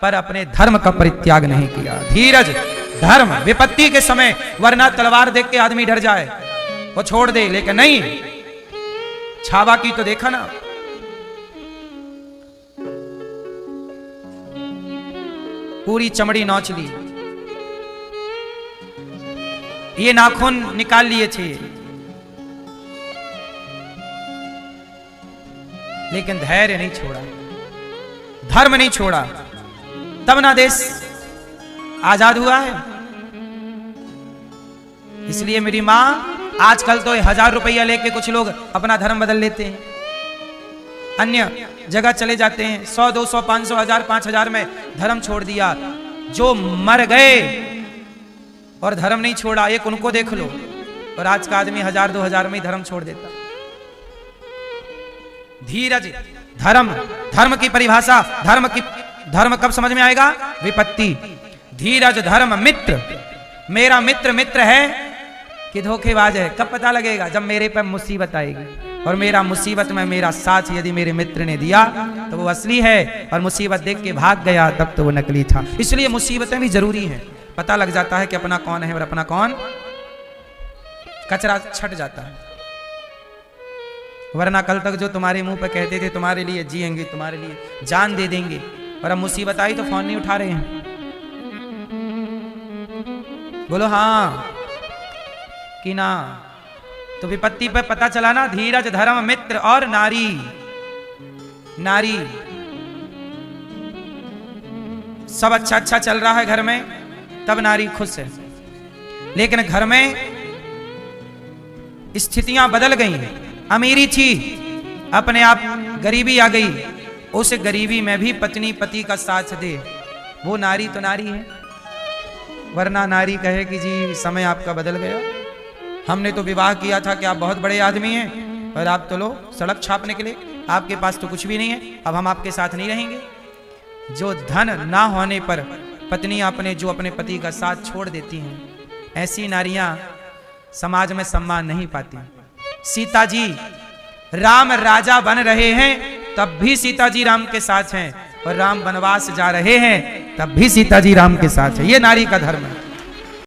पर अपने धर्म का परित्याग नहीं किया। धीरज, धर्म विपत्ति के समय, वरना तलवार देख के आदमी डर जाए वो छोड़ दे, लेकिन नहीं। छावा की तो देखा ना, पूरी चमड़ी नोच ली, ये नाखून निकाल लिए थे, लेकिन धैर्य नहीं छोड़ा, धर्म नहीं छोड़ा। तब ना देश आजाद हुआ है। इसलिए मेरी मां, आजकल तो 1000 रुपया लेके कुछ लोग अपना धर्म बदल लेते हैं, अन्य जगह चले जाते हैं। 100, 200, 500, 1000, 5000 में धर्म छोड़ दिया। जो मर गए और धर्म नहीं छोड़ा, एक उनको देख लो। और आज का आदमी 1000, 2000 में ही धर्म छोड़ देता। धीरज, धर्म, धर्म की परिभाषा, धर्म कब समझ में आएगा, विपत्ति। धीरज, धर्म, मित्र। मेरा मित्र मित्र है कि धोखेबाज है, कब पता लगेगा, जब मेरे पर मुसीबत आएगी। और मेरा मुसीबत में मेरा साथ यदि मेरे मित्र ने दिया तो वो असली है, और मुसीबत देख के भाग गया तब तो वो नकली था। इसलिए मुसीबतें भी जरूरी हैं। पता लग जाता है कि अपना कौन है और अपना कौन कचरा छट जाता है। वरना कल तक जो तुम्हारे मुंह पे कहते थे तुम्हारे लिए जिएंगे, तुम्हारे लिए जान दे देंगे, और अब मुसीबत आई तो फोन नहीं उठा रहे हैं। बोलो हाँ कि ना। तो विपत्ति पे पता चला ना, धीरज, धर्म, मित्र और नारी। नारी सब अच्छा अच्छा चल रहा है घर में, तब नारी खुश है। लेकिन घर में स्थितियां बदल गई। अमीरी थी, अपने आप गरीबी आ गई। उस गरीबी में भी पत्नी पति का साथ दे, वो नारी तो नारी है। वरना नारी कहे कि जी समय आपका बदल गया, हमने तो विवाह किया था कि आप बहुत बड़े आदमी हैं, और आप तो लो सड़क छापने के लिए, आपके पास तो कुछ भी नहीं है, अब हम आपके साथ नहीं रहेंगे। जो धन ना होने पर पत्नी अपने पति का साथ छोड़ देती हैं, ऐसी नारियां समाज में सम्मान नहीं पाती। सीता जी, राम राजा बन रहे हैं तब भी सीता जी राम के साथ हैं, और राम वनवास जा रहे हैं तब भी सीता जी राम के साथ है। ये नारी का धर्म है।